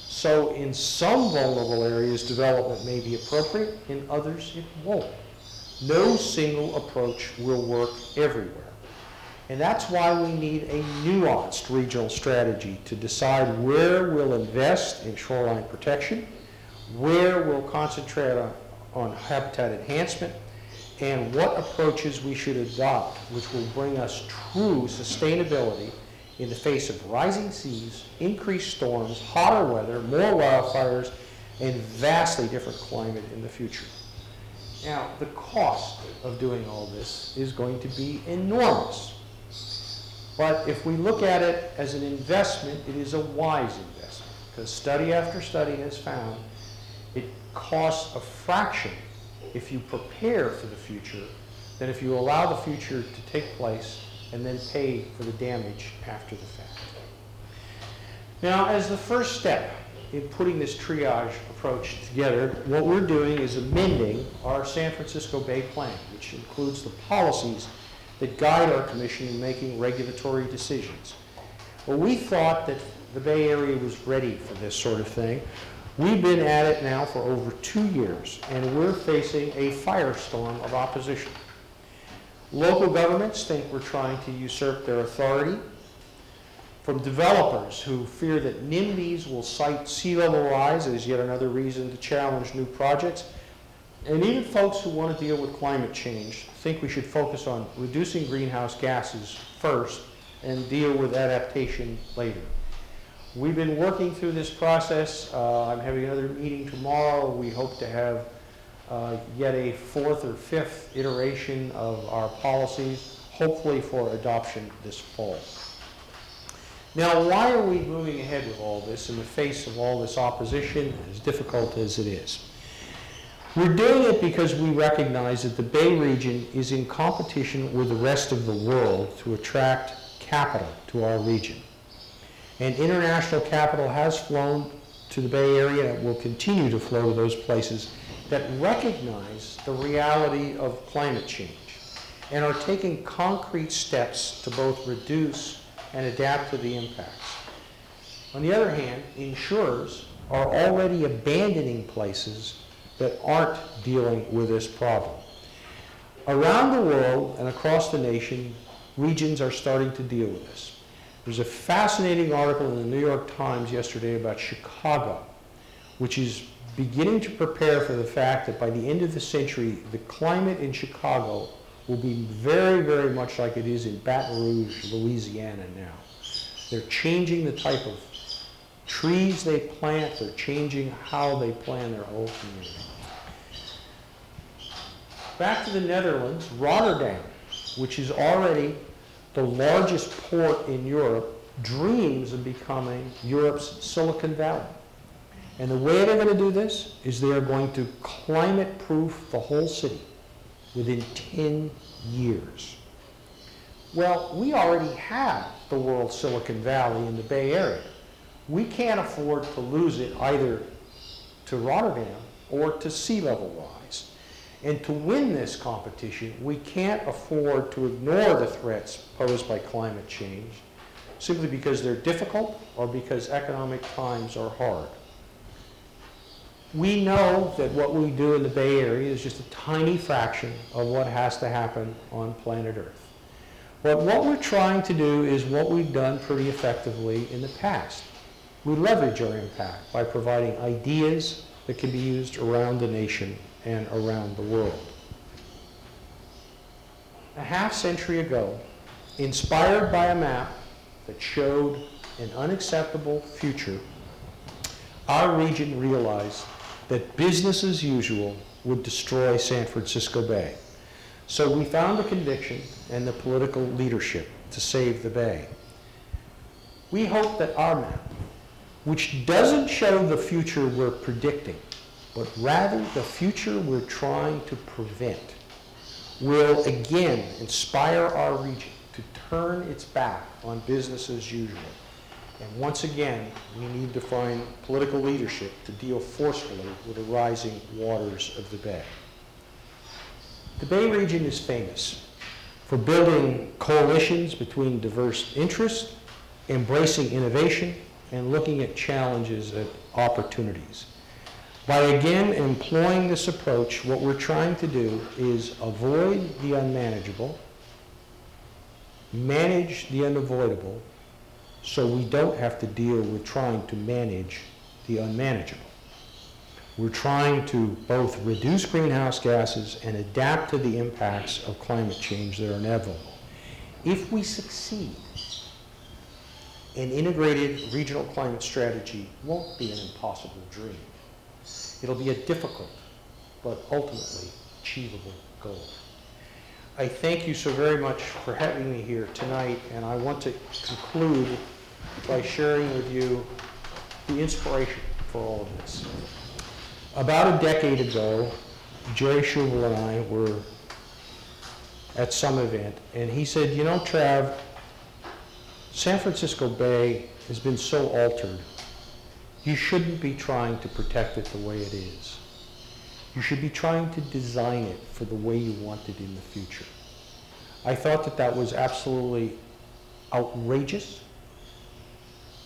So in some vulnerable areas, development may be appropriate, in others it won't. No single approach will work everywhere. And that's why we need a nuanced regional strategy to decide where we'll invest in shoreline protection, where we'll concentrate on habitat enhancement, and what approaches we should adopt, which will bring us true sustainability in the face of rising seas, increased storms, hotter weather, more wildfires, and vastly different climate in the future. Now, the cost of doing all this is going to be enormous. But if we look at it as an investment, it is a wise investment, because study after study has found it costs a fraction if you prepare for the future than if you allow the future to take place and then pay for the damage after the fact. Now, as the first step in putting this triage approach together, what we're doing is amending our San Francisco Bay Plan, which includes the policies that guide our commission in making regulatory decisions. Well, we thought that the Bay Area was ready for this sort of thing. We've been at it now for over 2 years, and we're facing a firestorm of opposition. Local governments think we're trying to usurp their authority. From developers who fear that NIMBYs will cite sea level rise as yet another reason to challenge new projects. And even folks who want to deal with climate change think we should focus on reducing greenhouse gases first and deal with adaptation later. We've been working through this process. I'm having another meeting tomorrow. We hope to have yet a 4th or 5th iteration of our policies, hopefully for adoption this fall. Now, why are we moving ahead with all this in the face of all this opposition, as difficult as it is? We're doing it because we recognize that the Bay region is in competition with the rest of the world to attract capital to our region. And international capital has flown to the Bay Area, will continue to flow to those places that recognize the reality of climate change and are taking concrete steps to both reduce and adapt to the impacts. On the other hand, insurers are already abandoning places that aren't dealing with this problem. Around the world and across the nation, regions are starting to deal with this. There's a fascinating article in the New York Times yesterday about Chicago, which is beginning to prepare for the fact that by the end of the century, the climate in Chicago will be very, very much like it is in Baton Rouge, Louisiana now. They're changing the type of trees they plant, they're changing how they plan their whole community. Back to the Netherlands, Rotterdam, which is already the largest port in Europe, dreams of becoming Europe's Silicon Valley. And the way they're going to do this is they are going to climate-proof the whole city within 10 years. Well, we already have the world's Silicon Valley in the Bay Area. We can't afford to lose it either to Rotterdam or to sea level rise. And to win this competition, we can't afford to ignore the threats posed by climate change simply because they're difficult or because economic times are hard. We know that what we do in the Bay Area is just a tiny fraction of what has to happen on planet Earth. But what we're trying to do is what we've done pretty effectively in the past. We leverage our impact by providing ideas that can be used around the nation and around the world. A half century ago, inspired by a map that showed an unacceptable future, our region realized that business as usual would destroy San Francisco Bay. So we found the conviction and the political leadership to save the Bay. We hope that our map, which doesn't show the future we're predicting, but rather the future we're trying to prevent, will again inspire our region to turn its back on business as usual. And once again, we need to find political leadership to deal forcefully with the rising waters of the Bay. The Bay region is famous for building coalitions between diverse interests, embracing innovation, and looking at challenges and opportunities. By again employing this approach, what we're trying to do is avoid the unmanageable, manage the unavoidable, so we don't have to deal with trying to manage the unmanageable. We're trying to both reduce greenhouse gases and adapt to the impacts of climate change that are inevitable. If we succeed, an integrated regional climate strategy won't be an impossible dream. It'll be a difficult, but ultimately achievable goal. I thank you so very much for having me here tonight, and I want to conclude by sharing with you the inspiration for all of this. About a decade ago, Jerry Schubel and I were at some event, and he said, you know, Trav, San Francisco Bay has been so altered. You shouldn't be trying to protect it the way it is. You should be trying to design it for the way you want it in the future. I thought that that was absolutely outrageous,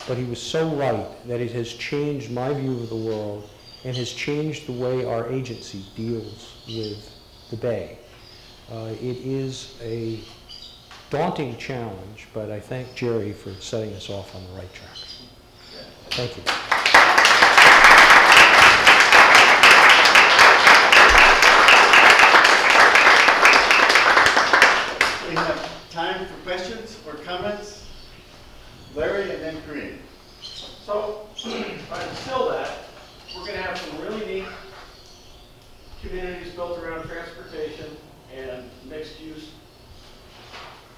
but he was so right that it has changed my view of the world and has changed the way our agency deals with the Bay. It is a daunting challenge, but I thank Jerry for setting us off on the right track. Thank you. We have time for questions or comments. Larry and then Kareem. So, to distill that, we're going to have some really neat communities built around transportation and mixed use,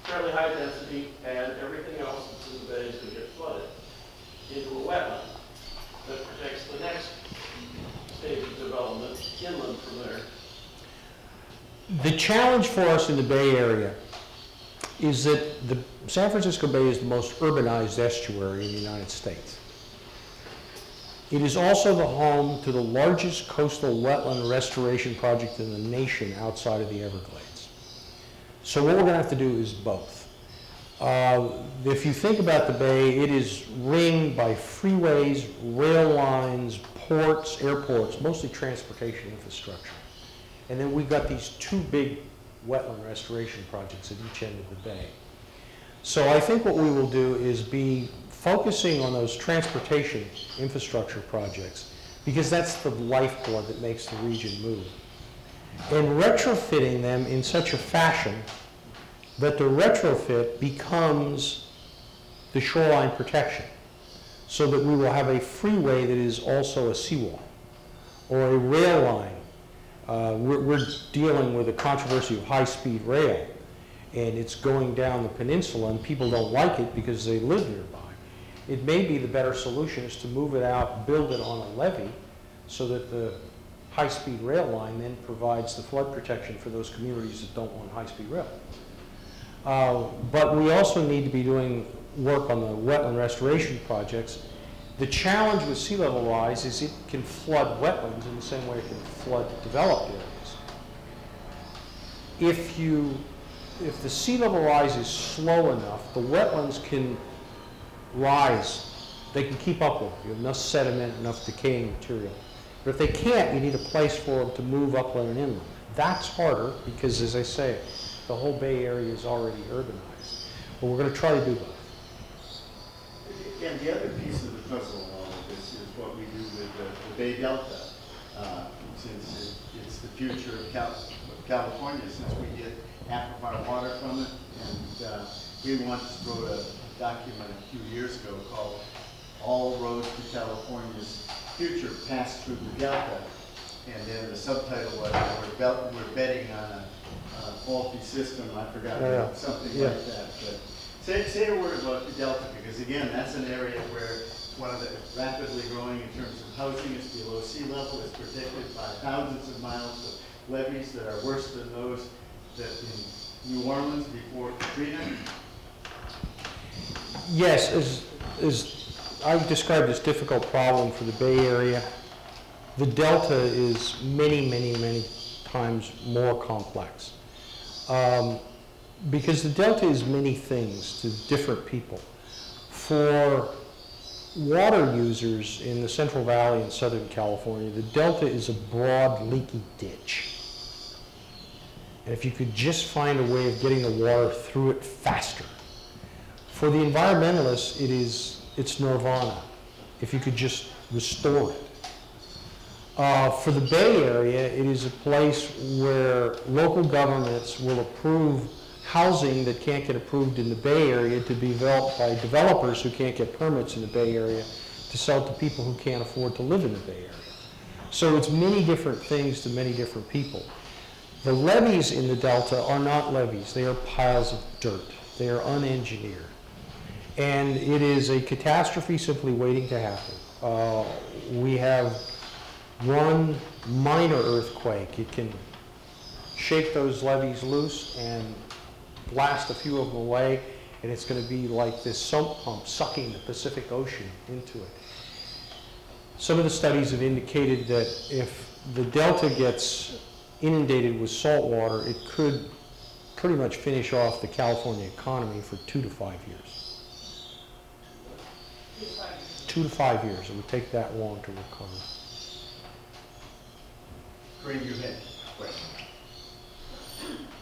fairly high density, and everything else that's in the bay is going to get flooded into a wetland that protects the next stage of development inland from there. The challenge for us in the Bay Area is that the San Francisco Bay is the most urbanized estuary in the United States. It is also the home to the largest coastal wetland restoration project in the nation outside of the Everglades. So what we're going to have to do is both. If you think about the bay, it is ringed by freeways, rail lines, ports, airports, mostly transportation infrastructure. And then we've got these two big wetland restoration projects at each end of the bay. So I think what we will do is be focusing on those transportation infrastructure projects, because that's the lifeblood that makes the region move. And retrofitting them in such a fashion that the retrofit becomes the shoreline protection, so that we will have a freeway that is also a seawall, or a rail line. We're dealing with a controversy of high-speed rail, and it's going down the peninsula, and people don't like it because they live nearby. It may be the better solution is to move it out, build it on a levee, so that the high-speed rail line then provides the flood protection for those communities that don't want high-speed rail. But we also need to be doing work on the wetland restoration projects. The challenge with sea level rise is it can flood wetlands in the same way it can flood developed areas. If the sea level rise is slow enough, the wetlands can rise. They can keep up with it. You have enough sediment, enough decaying material. But if they can't, you need a place for them to move upland and inland. That's harder because, as I say, the whole Bay Area is already urbanized. But we're going to try to do both. And the other piece of the puzzle in all of this is what we do with the Bay Delta, since it's the future of California, since we get half of our water from it. And we once wrote a document a few years ago called All Roads to California's Future Pass Through the Delta. And then the subtitle was, we're betting on a faulty system. I forgot, something like that. But say a word about the Delta, because again, that's an area where one of the rapidly growing in terms of housing is below sea level. It's protected by thousands of miles of levees that are worse than those that in New Orleans before Katrina. Yes, as I've described this difficult problem for the Bay Area, the Delta is many, many, many times more complex. Because the Delta is many things to different people. For water users in the Central Valley in Southern California, the Delta is a broad, leaky ditch. And if you could just find a way of getting the water through it faster. For the environmentalists, it's nirvana, if you could just restore it. For the Bay Area, it is a place where local governments will approve housing that can't get approved in the Bay Area to be developed by developers who can't get permits in the Bay Area to sell to people who can't afford to live in the Bay Area. So it's many different things to many different people. The levees in the Delta are not levees. They are piles of dirt. They are unengineered. And it is a catastrophe simply waiting to happen. We have one minor earthquake. It can shake those levees loose and blast a few of them away, and it's going to be like this sump pump sucking the Pacific Ocean into it. Some of the studies have indicated that if the Delta gets inundated with salt water, it could pretty much finish off the California economy for 2 to 5 years. 2 to 5 years. It would take that long to recover. Corinne, you had a question.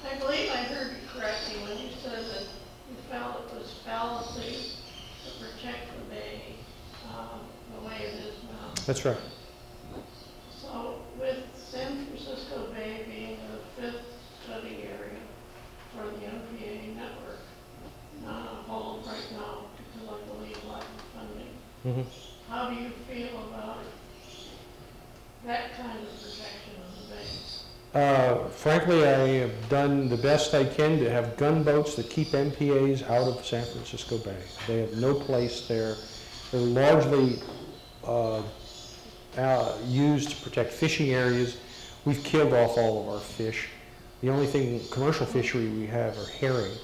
I believe I heard you correctly when you said that you felt it was fallacy to protect the bay the way it is now. That's right. So with San Francisco Bay being the 5th study area for the NPA network, not on hold right now because I believe lack of funding, how do you feel about that kind of protection of the bay? Frankly, I have done the best I can to have gunboats that keep MPAs out of San Francisco Bay. They have no place there. They're largely used to protect fishing areas. We've killed off all of our fish. The only thing, commercial fishery we have are herring.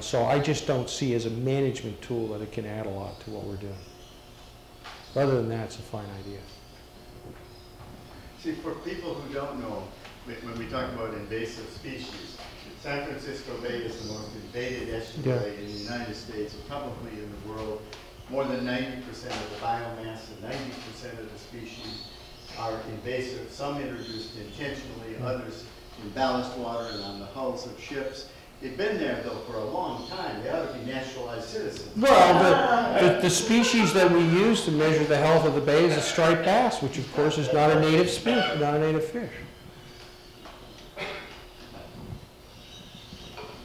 So I just don't see as a management tool that it can add a lot to what we're doing. Other than that, it's a fine idea. See, for people who don't know, when we talk about invasive species, San Francisco Bay is the most invaded estuary in the United States, and probably in the world. More than 90% of the biomass and 90% of the species are invasive, some introduced intentionally, others in ballast water and on the hulls of ships. They've been there, though, for a long time. They ought to be naturalized citizens. Well, the species that we use to measure the health of the bay is a striped bass, which of course is not a native species, not a native fish.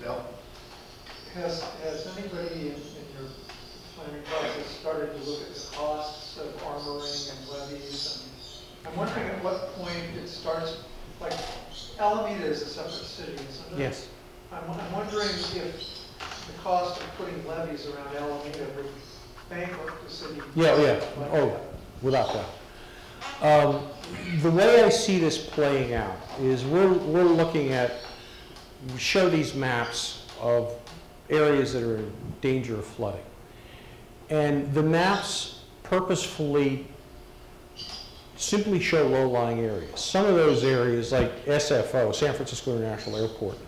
Bill? Has anybody in your planning process started to look at the costs of armoring and levees? And I'm wondering at what point it starts, like Alameda is a separate city, isn't it? Yes. I'm wondering if the cost of putting levees around Alameda would bankrupt the city. Yeah. Oh, without doubt. The way I see this playing out is we're looking at, we show these maps of areas that are in danger of flooding. And the maps purposefully simply show low-lying areas. Some of those areas, like SFO, San Francisco International Airport,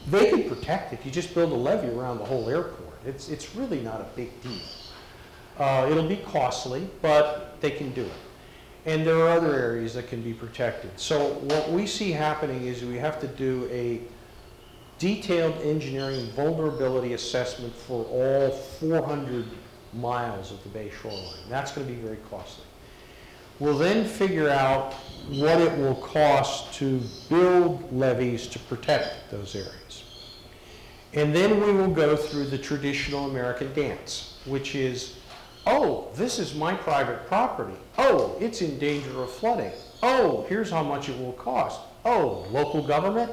they can protect it. You just build a levee around the whole airport. It's really not a big deal. It'll be costly, but they can do it. And there are other areas that can be protected. So what we see happening is we have to do a detailed engineering vulnerability assessment for all 400 miles of the bay shoreline. That's going to be very costly. We'll then figure out what it will cost to build levees to protect those areas. And then we will go through the traditional American dance, which is, oh, this is my private property. Oh, it's in danger of flooding. Oh, here's how much it will cost. Oh, local government,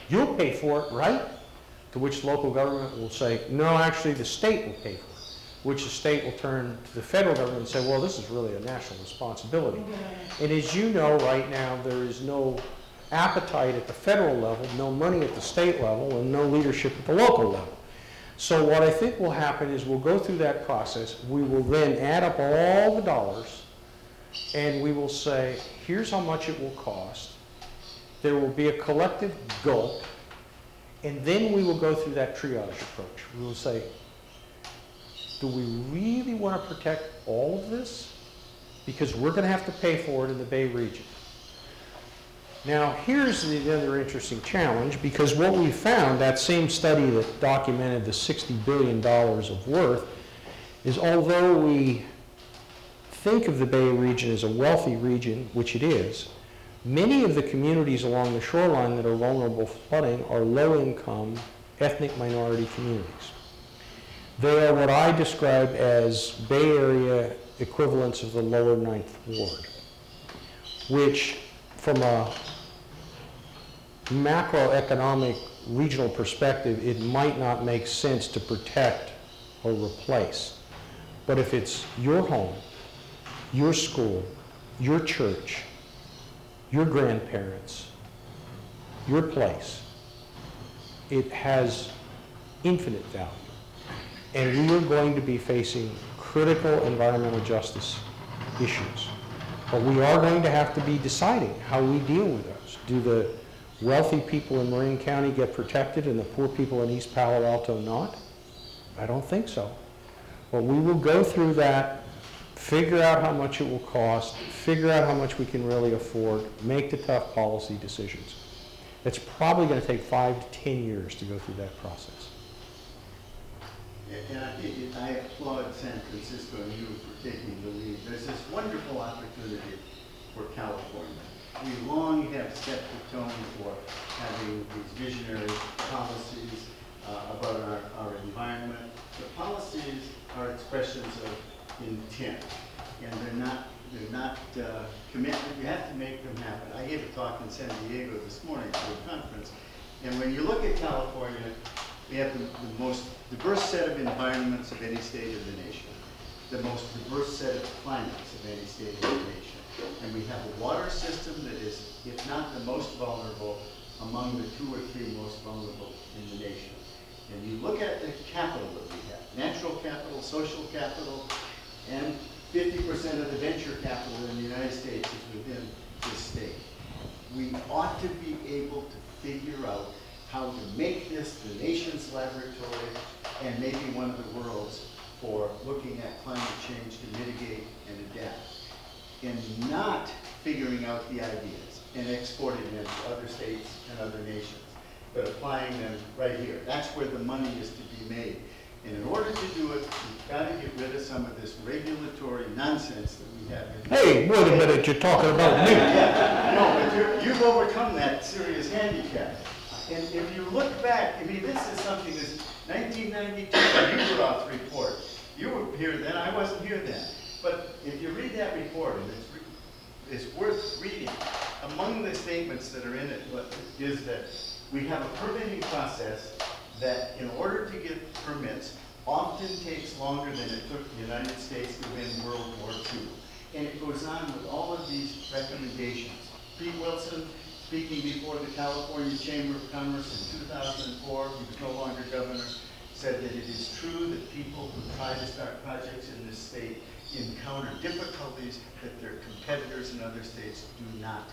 you'll pay for it, right? To which local government will say, no, actually the state will pay for it. Which the state will turn to the federal government and say, well, this is really a national responsibility. And as you know, right now, there is no appetite at the federal level, no money at the state level, and no leadership at the local level. So what I think will happen is we'll go through that process. We will then add up all the dollars, and we will say, here's how much it will cost. There will be a collective gulp, and then we will go through that triage approach. We will say, do we really want to protect all of this? Because we're going to have to pay for it in the Bay region. Now, here's the other interesting challenge, because what we found, that same study that documented the $60 billion of worth, is although we think of the Bay region as a wealthy region, which it is, many of the communities along the shoreline that are vulnerable to flooding are low-income, ethnic minority communities. They are what I describe as Bay Area equivalents of the lower 9th Ward, which from a macroeconomic regional perspective, it might not make sense to protect or replace. But if it's your home, your school, your church, your grandparents, your place, it has infinite value. And we are going to be facing critical environmental justice issues. But we are going to have to be deciding how we deal with those. Do the wealthy people in Marin County get protected and the poor people in East Palo Alto not? I don't think so. But we will go through that, figure out how much it will cost, figure out how much we can really afford, make the tough policy decisions. It's probably going to take 5 to 10 years to go through that process. And I applaud San Francisco and you for taking the lead. There's this wonderful opportunity for California. We long have set the tone for having these visionary policies about our environment. The policies are expressions of intent, and they're not commitment. You have to make them happen. I gave a talk in San Diego this morning to a conference, and when you look at California, we have the most diverse set of environments of any state of the nation, the most diverse set of climates of any state of the nation. And we have a water system that is, if not the most vulnerable, among the 2 or 3 most vulnerable in the nation. And you look at the capital that we have, natural capital, social capital, and 50% of the venture capital in the United States is within this state. We ought to be able to figure out how to make this the nation's laboratory and maybe one of the world's for looking at climate change to mitigate and adapt. And not figuring out the ideas and exporting them to other states and other nations, but applying them right here. That's where the money is to be made. And in order to do it, we've got to get rid of some of this regulatory nonsense that we have in Hey, wait a minute, you're talking about me. Yeah, no, but you've overcome that serious handicap. And if you look back, I mean, this is something that's 1992, when you put out the report. You were here then, I wasn't here then. But if you read that report, and it's worth reading, among the statements that are in it is that we have a permitting process that in order to get permits often takes longer than it took the United States to win World War II. And it goes on with all of these recommendations. Pete Wilson, speaking before the California Chamber of Commerce in 2004, he was no longer governor, said that it is true that people who try to start projects in this state encounter difficulties that their competitors in other states do not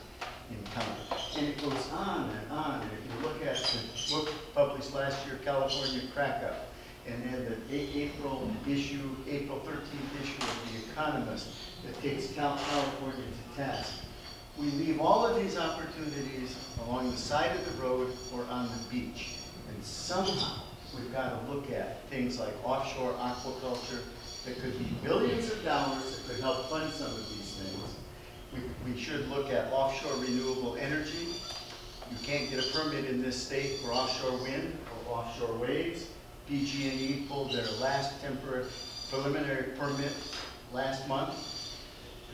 encounter. And it goes on and on. And if you look at the book published last year, California Crackup, and then the April 13th issue of The Economist that takes California to task, we leave all of these opportunities along the side of the road or on the beach. And somehow we've got to look at things like offshore aquaculture that could be billions of dollars that could help fund some of these things. We should look at offshore renewable energy. You can't get a permit in this state for offshore wind or offshore waves. PG&E pulled their last preliminary permit last month.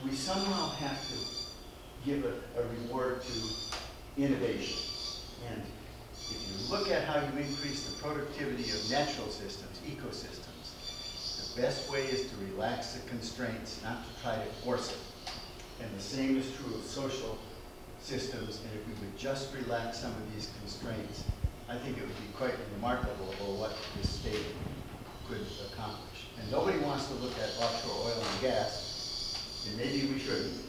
We somehow have to give a reward to innovation. And if you look at how you increase the productivity of natural systems, ecosystems, the best way is to relax the constraints, not to try to force it. And the same is true of social systems, and if we would just relax some of these constraints, I think it would be quite remarkable what this state could accomplish. And nobody wants to look at offshore oil and gas, and maybe we shouldn't,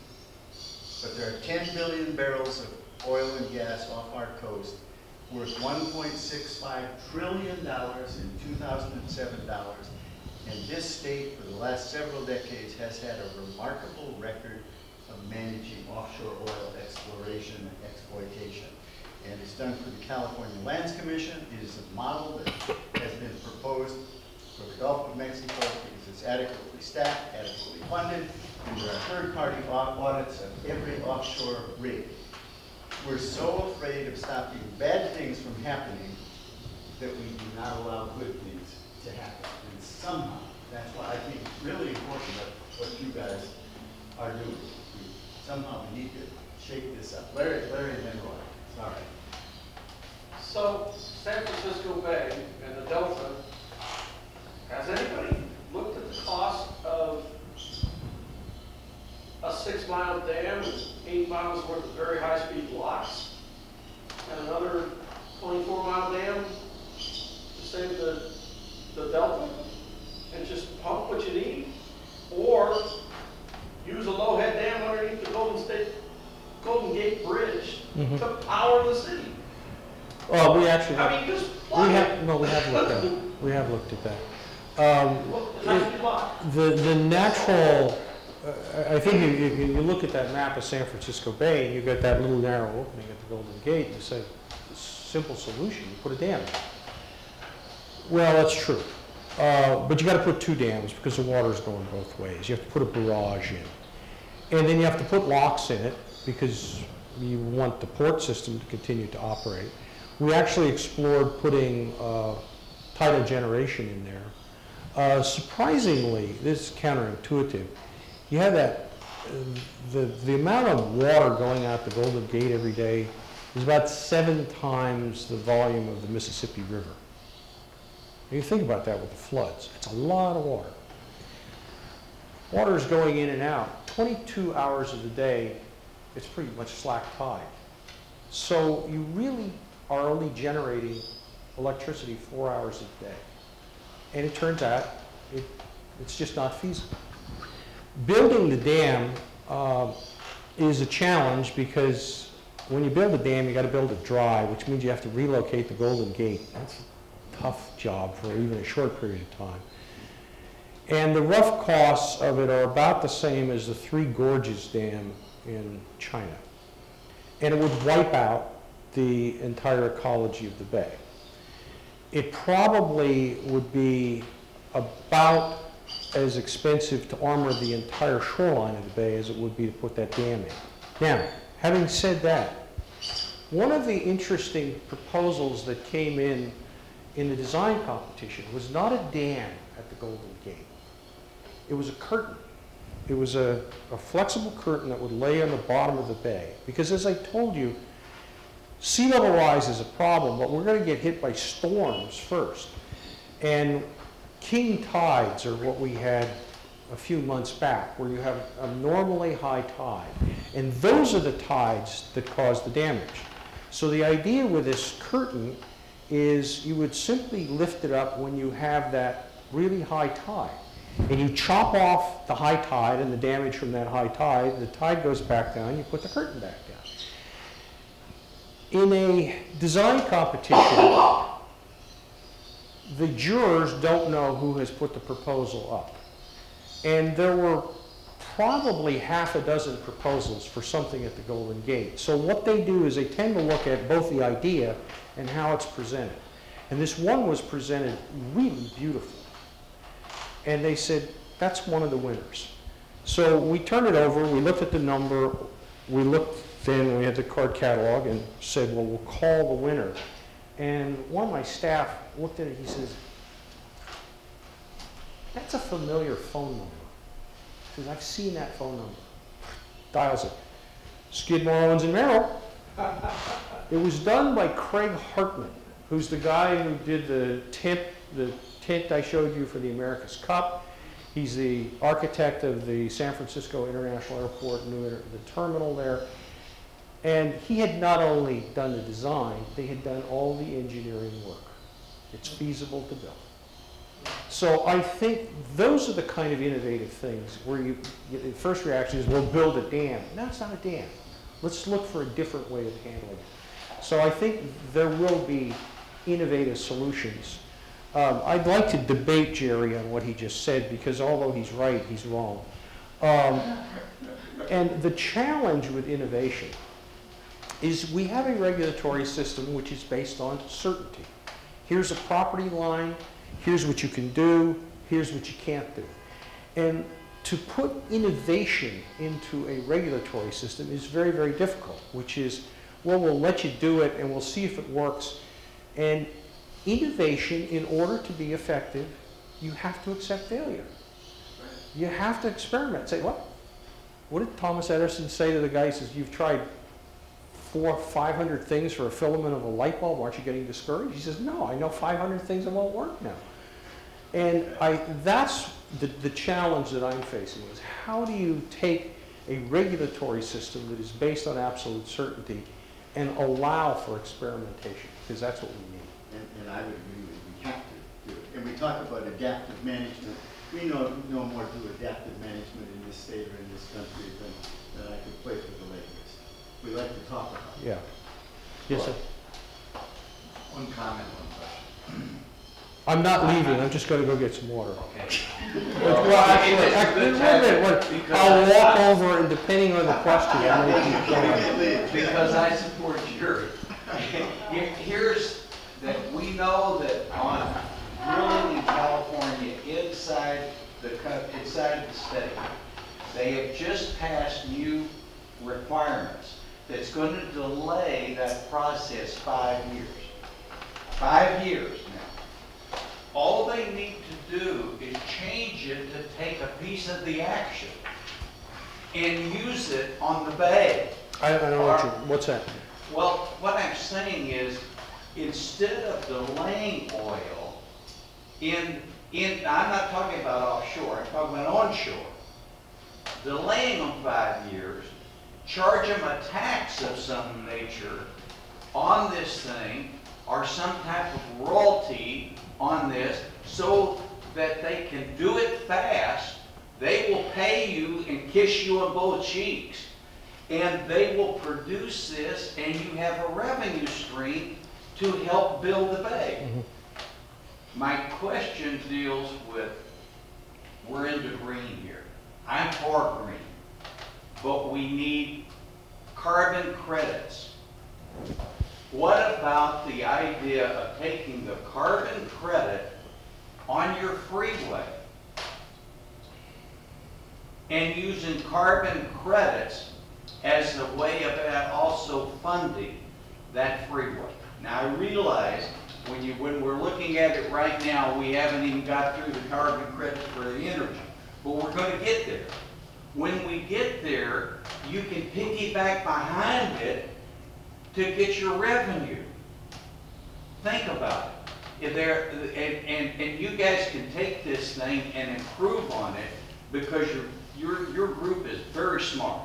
but there are 10 billion barrels of oil and gas off our coast, worth $1.65 trillion in 2007 dollars. And this state, for the last several decades, has had a remarkable record of managing offshore oil exploration and exploitation. And it's done for the California Lands Commission. It is a model that has been proposed for the Gulf of Mexico because it's adequately staffed, adequately funded, and there are third-party audits of every offshore rig. We're so afraid of stopping bad things from happening that we do not allow good things to happen. And somehow, that's why I think it's really important what you guys are doing. Somehow we need to shake this up. Larry and then Roy. Sorry. So, San Francisco Bay and the Delta, has anybody looked at the cost of a 6-mile dam and 8 miles worth of very high-speed locks, and another 24-mile dam to save the Delta, and just pump what you need? Or use a low-head dam underneath the Golden Gate Bridge to power the city? Well, we actually I mean, just plug it. we have looked at it. We have looked at that. Well, it has to be locked. The natural, I think you look at that map of San Francisco Bay, and you've got that little narrow opening at the Golden Gate, and you say, simple solution, you put a dam in. Well, that's true. But you got to put 2 dams because the water's going both ways. You have to put a barrage in. And then you have to put locks in it because you want the port system to continue to operate. We actually explored putting tidal generation in there. Surprisingly, this is counterintuitive. You have that, the amount of water going out the Golden Gate every day is about 7 times the volume of the Mississippi River. You think about that with the floods. It's a lot of water. Water is going in and out. 22 hours of the day, it's pretty much slack tide. So you really are only generating electricity 4 hours a day. And it turns out it's just not feasible. building the dam is a challenge because when you build a dam, you got to build it dry, which means you have to relocate the Golden Gate. That's a tough job for even a short period of time. And the rough costs of it are about the same as the Three Gorges Dam in China. And it would wipe out the entire ecology of the bay. It probably would be about as expensive to armor the entire shoreline of the bay as it would be to put that dam in. Now, having said that, one of the interesting proposals that came in the design competition was not a dam at the Golden Gate. It was a curtain. It was a flexible curtain that would lay on the bottom of the bay. Because as I told you, sea level rise is a problem, but we're going to get hit by storms first. And king tides are what we had a few months back, where you have a normally high tide. And those are the tides that cause the damage. So the idea with this curtain is you would simply lift it up when you have that really high tide. And you chop off the high tide and the damage from that high tide, the tide goes back down, you put the curtain back down. In a design competition, the jurors don't know who has put the proposal up. And there were probably half a dozen proposals for something at the Golden Gate. So what they do is they tend to look at both the idea and how it's presented. And this one was presented really beautiful. And they said, that's one of the winners. So we turned it over, we looked at the number, we looked then, we had the card catalog and said, well, we'll call the winner. And one of my staff looked at it, he says, that's a familiar phone number. He says, I've seen that phone number. Dials it. Skidmore, Owens and Merrill. It was done by Craig Hartman, who's the guy who did the tent I showed you for the America's Cup. He's the architect of the San Francisco International Airport, the terminal there. And he had not only done the design, they had done all the engineering work. It's feasible to build. So I think those are the kind of innovative things where the first reaction is, well, build a dam. No, it's not a dam. Let's look for a different way of handling it. So I think there will be innovative solutions. I'd like to debate Jerry on what he just said, because although he's right, he's wrong. And the challenge with innovation is we have a regulatory system which is based on certainty. Here's a property line, here's what you can do, here's what you can't do. And to put innovation into a regulatory system is very, very difficult, which is, well, we'll let you do it and we'll see if it works. And innovation, in order to be effective, you have to accept failure. You have to experiment. Say, what did Thomas Edison say to the guy who says, you've tried 400 or 500 things for a filament of a light bulb, aren't you getting discouraged? He says, no, I know 500 things that won't work now. And that's the challenge that I'm facing, is how do you take a regulatory system that is based on absolute certainty and allow for experimentation, because that's what we need. And I would agree with you. We have to do it. And we talk about adaptive management. We know no more do adaptive management in this state or in this country than I could play for the Lakers. We like to talk about it. Yeah. Yes, sir. One comment, one question. I'm not leaving. I'm just going to go get some water. Okay. Well, actually, I'll walk over, and depending on the question, I may keep going. Because I support Jerry. Here's that we know that on drilling in California inside the state, they have just passed new requirements that's going to delay that process 5 years. 5 years now. All they need to do is change it to take a piece of the action and use it on the bay. I don't know what's that? Well, what I'm saying is, instead of delaying oil I'm not talking about offshore, I'm talking about onshore. Delaying them 5 years, charge them a tax of some nature on this thing, or some type of royalty on this, so that they can do it fast They will pay you and kiss you on both cheeks. And they will produce this, and you have a revenue stream to help build the bay. My question deals with, we're into green here. I'm for green, but we need carbon credits. What about the idea of taking the carbon credit on your freeway and using carbon credits as a way of also funding that freeway? Now, I realize when we're looking at it right now, we haven't even got through the carbon credits for the energy, but we're going to get there. When we get there, you can piggyback behind it to get your revenue. Think about it. And you guys can take this thing and improve on it, because your group is very smart,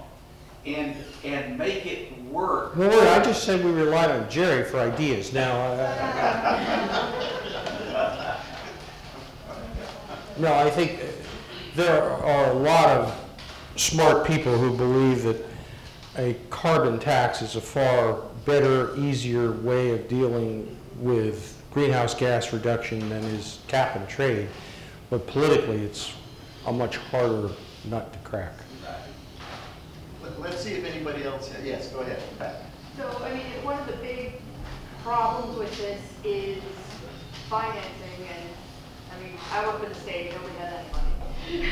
and make it work. No, I just said we relied on Jerry for ideas. Now, no, I think there are a lot of smart people who believe that a carbon tax is a far better, easier way of dealing with greenhouse gas reduction than is cap and trade. But politically, it's a much harder nut to crack. Let's see if anybody else has. Yes, go ahead. Pat. So, I mean, one of the big problems with this is financing, and I mean, I work for the state, nobody has any money.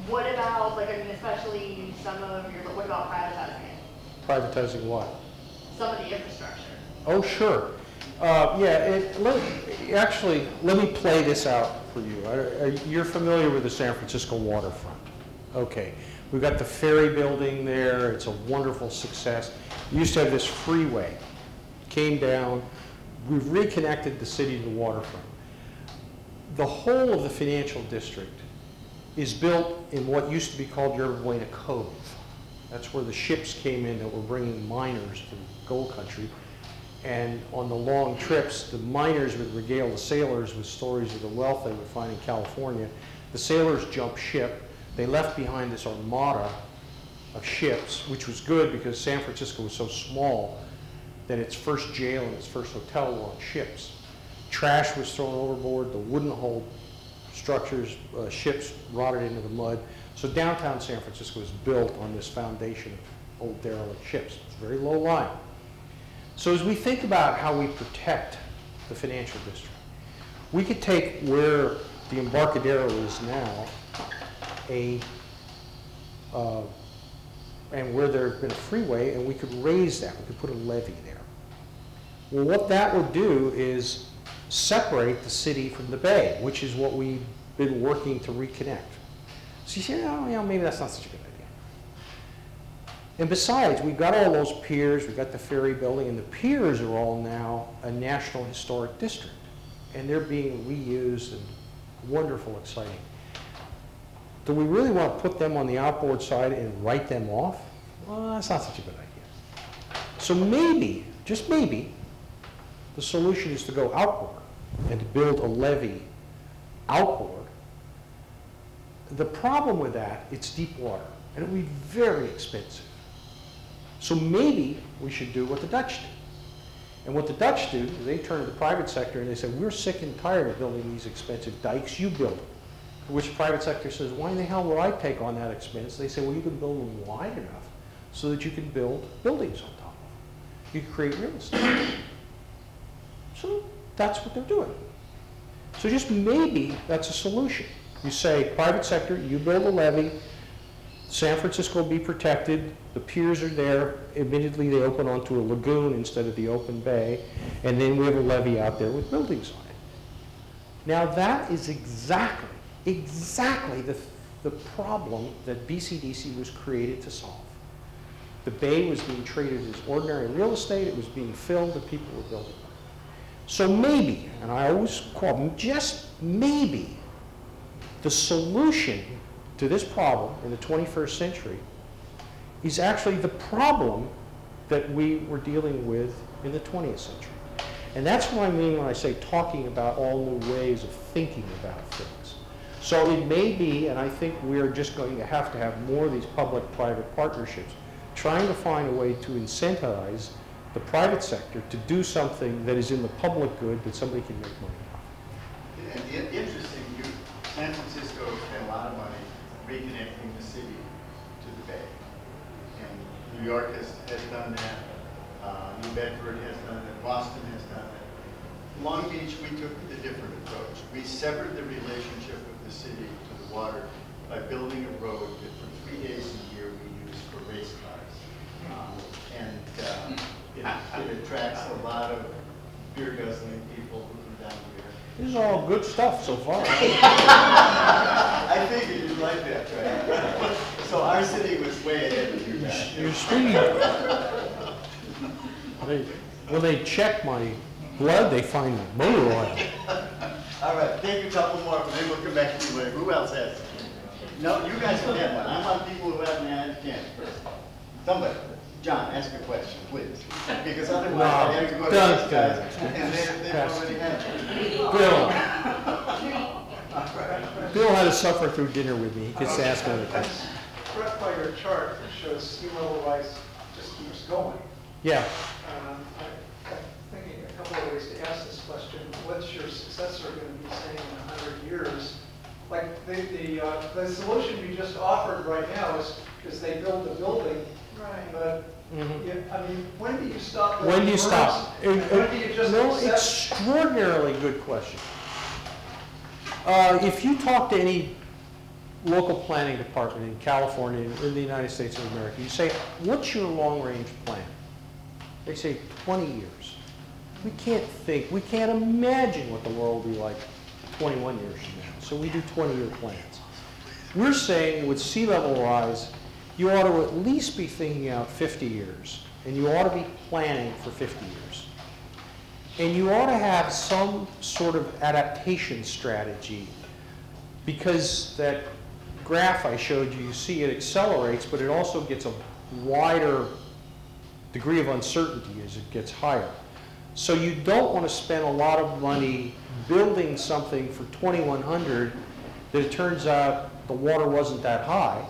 What about, like, I mean, especially some of your, what about privatizing it? Privatizing what? Some of the infrastructure. Oh, sure. Actually, let me play this out for you. You're familiar with the San Francisco waterfront. Okay. We've got the ferry building there. It's a wonderful success. We used to have this freeway. Came down. We've reconnected the city to the waterfront. The whole of the financial district is built in what used to be called Yerba Buena Cove. That's where the ships came in that were bringing miners to gold country. And on the long trips, the miners would regale the sailors with stories of the wealth they would find in California. The sailors jumped ship. They left behind this armada of ships, which was good because San Francisco was so small that its first jail and its first hotel were on ships. Trash was thrown overboard, the wooden hull structures, ships rotted into the mud. So downtown San Francisco was built on this foundation of old derelict ships. It's very low lying. So as we think about how we protect the financial district, we could take where the Embarcadero is now, and where there had been a freeway, and we could raise that. We could put a levee there. Well, what that would do is separate the city from the bay, which is what we've been working to reconnect. So you say, oh, maybe that's not such a good idea. And besides, we've got all those piers, we've got the ferry building, and the piers are all now a National Historic District. And they're being reused and wonderful, exciting. Do we really want to put them on the outboard side and write them off? Well, that's not such a good idea. So maybe, just maybe, the solution is to go outboard and to build a levee outboard. The problem with that, it's deep water, and it would be very expensive. So maybe we should do what the Dutch do. And what the Dutch do is they turn to the private sector and they say, we're sick and tired of building these expensive dikes, you build them. To which the private sector says, why in the hell would I take on that expense? They say, well, you can build them wide enough so that you can build buildings on top of them. You can create real estate. So that's what they're doing. So just maybe that's a solution. You say, private sector, you build a levee, San Francisco will be protected, the piers are there, admittedly they open onto a lagoon instead of the open bay, and then we have a levee out there with buildings on it. Now that is exactly the problem that BCDC was created to solve. The bay was being treated as ordinary real estate, it was being filled, and people were building on it. So maybe, and I always call them, just maybe, the solution to this problem in the 21st century is actually the problem that we were dealing with in the 20th century. And that's what I mean when I say talking about all new ways of thinking about things. So it may be, and I think we're just going to have more of these public-private partnerships, trying to find a way to incentivize the private sector to do something that is in the public good that somebody can make money off. And interesting, San Francisco spent a lot of money reconnecting the city to the bay. And New York has done that. New Bedford has done that. Boston has done that. Long Beach, we took a different approach. We severed the relationship of the city to the water by building a road that for 3 days a year we use for race cars. It attracts a lot of beer guzzling people who come down here. This is all good stuff so far. I figured you'd like that, right? So our city was way ahead of you guys. You're sweet. When they check my blood, they find motor oil. All right, take a couple more, and then we'll come back to you later. Who else has? No, you guys have had one. I want people who haven't had a chance first. Somebody. John, ask a question, please. Because otherwise I have to go to these guys, and they've already had it. Bill had to suffer through dinner with me. He gets to ask another question. I'm struck by your chart that shows sea level rise just keeps going. Yeah. I'm thinking a couple of ways to ask this question. What's your successor going to be saying in 100 years? Like the solution you just offered right now is they build a building, right? But I mean, when do you stop? When do you stop? When do you just no, accept? Extraordinarily good question. If you talk to any local planning department in California, in the United States of America, you say, what's your long-range plan? They say 20 years. We can't imagine what the world will be like 21 years from now. So we do 20-year plans. We're saying with sea level rise, you ought to at least be thinking out 50 years, and you ought to be planning for 50 years. And you ought to have some sort of adaptation strategy, because that graph I showed you, you see it accelerates, but it also gets a wider degree of uncertainty as it gets higher. So you don't want to spend a lot of money building something for 2100 that it turns out the water wasn't that high,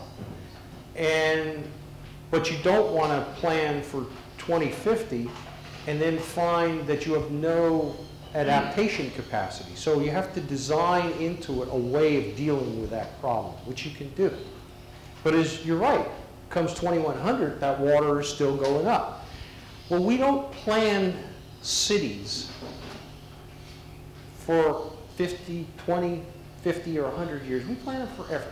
but you don't want to plan for 2050 and then find that you have no adaptation capacity. So you have to design into it a way of dealing with that problem, which you can do. But as you're right, comes 2100, that water is still going up. Well, we don't plan cities for 50, 20, 50, or 100 years. We plan them forever.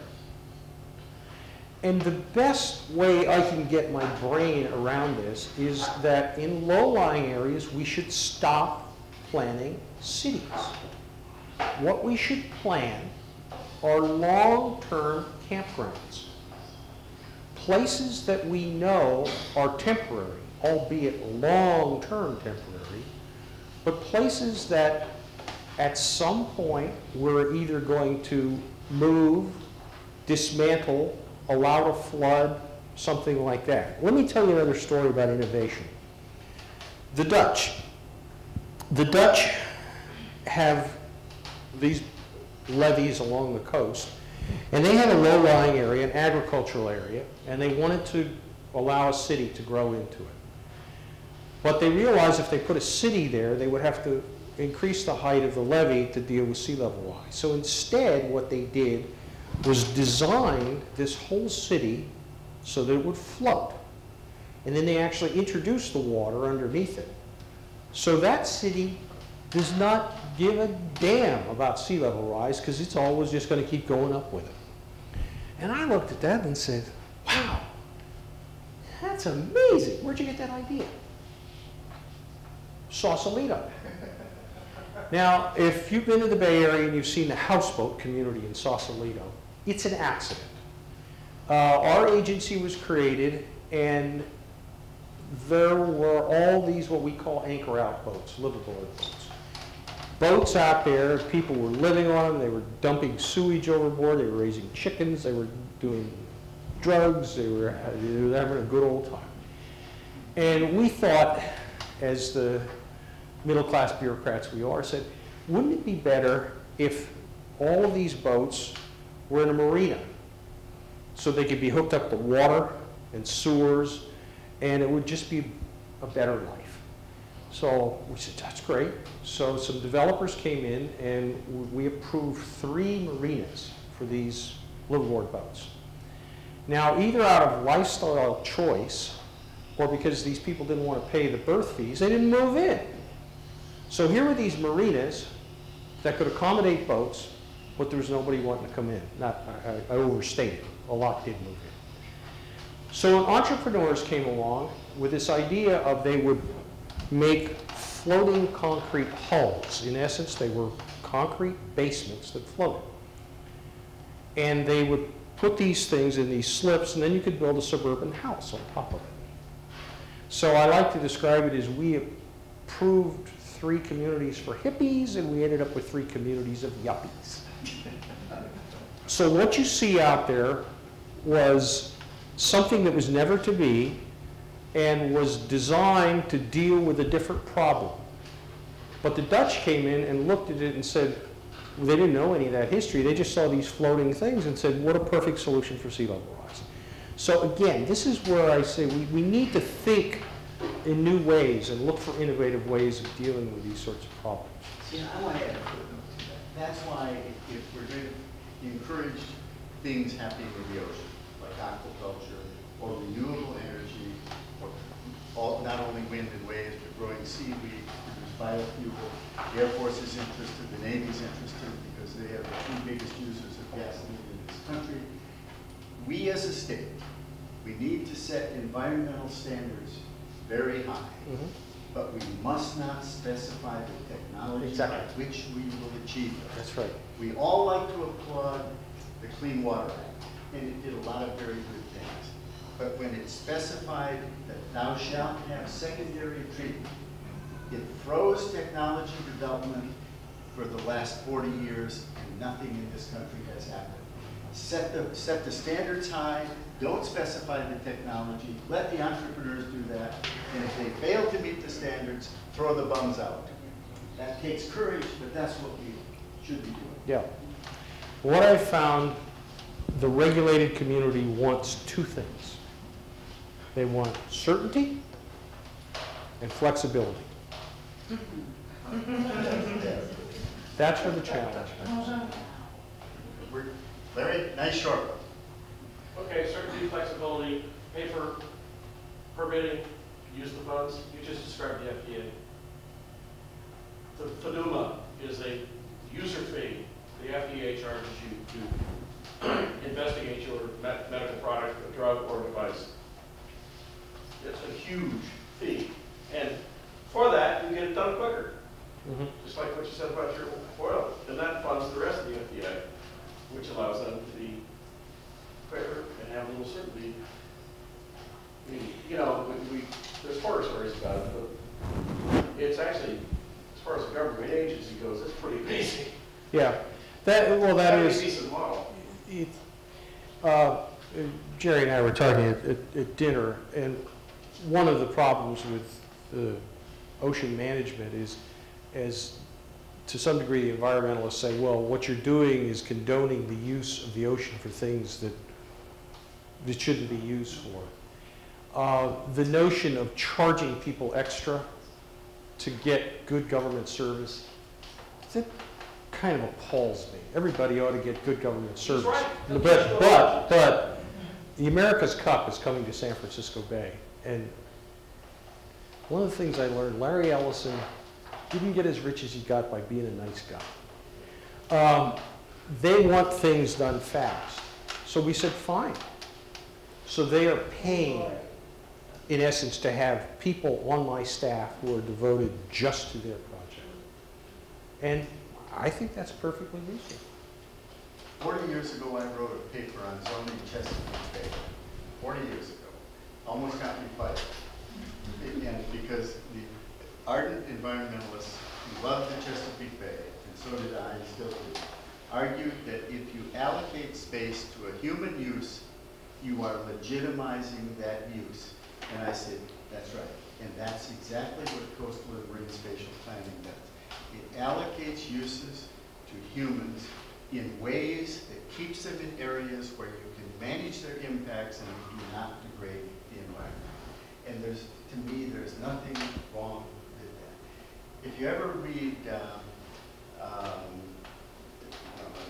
And the best way I can get my brain around this is that in low-lying areas, we should stop planning cities. What we should plan are long-term campgrounds. Places that we know are temporary, albeit long-term temporary, but places that at some point we're either going to move, dismantle, allow to flood, something like that. Let me tell you another story about innovation. The Dutch have these levees along the coast, and they had a low-lying area, an agricultural area, and they wanted to allow a city to grow into it. But they realized if they put a city there, they would have to increase the height of the levee to deal with sea level rise. So instead, what they did was design this whole city so that it would float. And then they actually introduced the water underneath it. So that city does not give a damn about sea level rise because it's always just going to keep going up with it. And I looked at that and said, wow, that's amazing. Where'd you get that idea? Sausalito. Now, if you've been to the Bay Area and you've seen the houseboat community in Sausalito, it's an accident. Our agency was created, and there were all these what we call anchor out boats, liveaboard boats. Boats out there, people were living on them, they were dumping sewage overboard, they were raising chickens, they were doing drugs, they were having a good old time. And we thought, as the middle-class bureaucrats we are, said, wouldn't it be better if all of these boats were in a marina. So they could be hooked up to water and sewers, and it would just be a better life. So we said, that's great. So some developers came in and we approved 3 marinas for these liveaboard boats. Now, either out of lifestyle choice or because these people didn't want to pay the berth fees, they didn't move in. So here were these marinas that could accommodate boats, but there was nobody wanting to come in. I overstated. A lot did move in. So entrepreneurs came along with this idea of they would make floating concrete hulls. In essence, they were concrete basements that floated. And they would put these things in these slips, and then you could build a suburban house on top of it. So I like to describe it as we approved 3 communities for hippies, and we ended up with 3 communities of yuppies. So what you see out there was something that was never to be and was designed to deal with a different problem. But the Dutch came in and looked at it and said, well, they didn't know any of that history. They just saw these floating things and said, what a perfect solution for sea level rise. So again, this is where I say we need to think in new ways and look for innovative ways of dealing with these sorts of problems. See, I want to add a footnote to that. That's why if we're going to encourage things happening in the ocean, like aquaculture or renewable energy, or not only wind and waves, but growing seaweed, produce biofuel. The Air Force is interested, the Navy's interested, because they are the 2 biggest users of gasoline in this country. We as a state, we need to set environmental standards very high, but we must not specify the technology by which we will achieve it. That's right. We all like to applaud the Clean Water Act, and it did a lot of very good things. But when it specified that thou shalt have secondary treatment, it froze technology development for the last 40 years, and nothing in this country has happened. Set the standards high, don't specify the technology, let the entrepreneurs do that, and if they fail to meet the standards, throw the bums out. That takes courage, but that's what we should be doing. Yeah. What I found, the regulated community wants 2 things. They want certainty and flexibility. That's where the challenge comes. Larry, nice short one. Okay, certainty, flexibility, pay for permitting, use the funds. You just described the FDA. The FDUMA is a user fee. The FDA charges you to investigate your medical product, a drug, or device. It's a huge fee. And for that, you get it done quicker. Just like what you said about your oil. And that funds the rest of the FDA, which allows them to be quicker and have a little certainty. I mean, you know, there's horror stories about it, but it's actually, as far as the government agency goes, it's pretty basic. Yeah. That is a decent model. Jerry and I were talking at dinner, and one of the problems with the ocean management is to some degree the environmentalists say, well, what you're doing is condoning the use of the ocean for things that it shouldn't be used for. The notion of charging people extra to get good government service, that kind of appalls me. Everybody ought to get good government service. Right. But the America's Cup is coming to San Francisco Bay, and one of the things I learned, Larry Ellison didn't get as rich as he got by being a nice guy. They want things done fast. So we said, fine. So they are paying, in essence, to have people on my staff who are devoted just to their project. And I think that's perfectly reasonable. 40 years ago, I wrote a paper on zoning Chesapeake Bay. 40 years ago. Almost got me fired. And because the ardent environmentalists who love the Chesapeake Bay, and so did I, and still do, argued that if you allocate space to a human use, you are legitimizing that use. And I said, that's right. And that's exactly what coastal and marine spatial planning does. It allocates uses to humans in ways that keeps them in areas where you can manage their impacts and you do not degrade the environment. And there's, to me, there's nothing wrong with that. If you ever read, I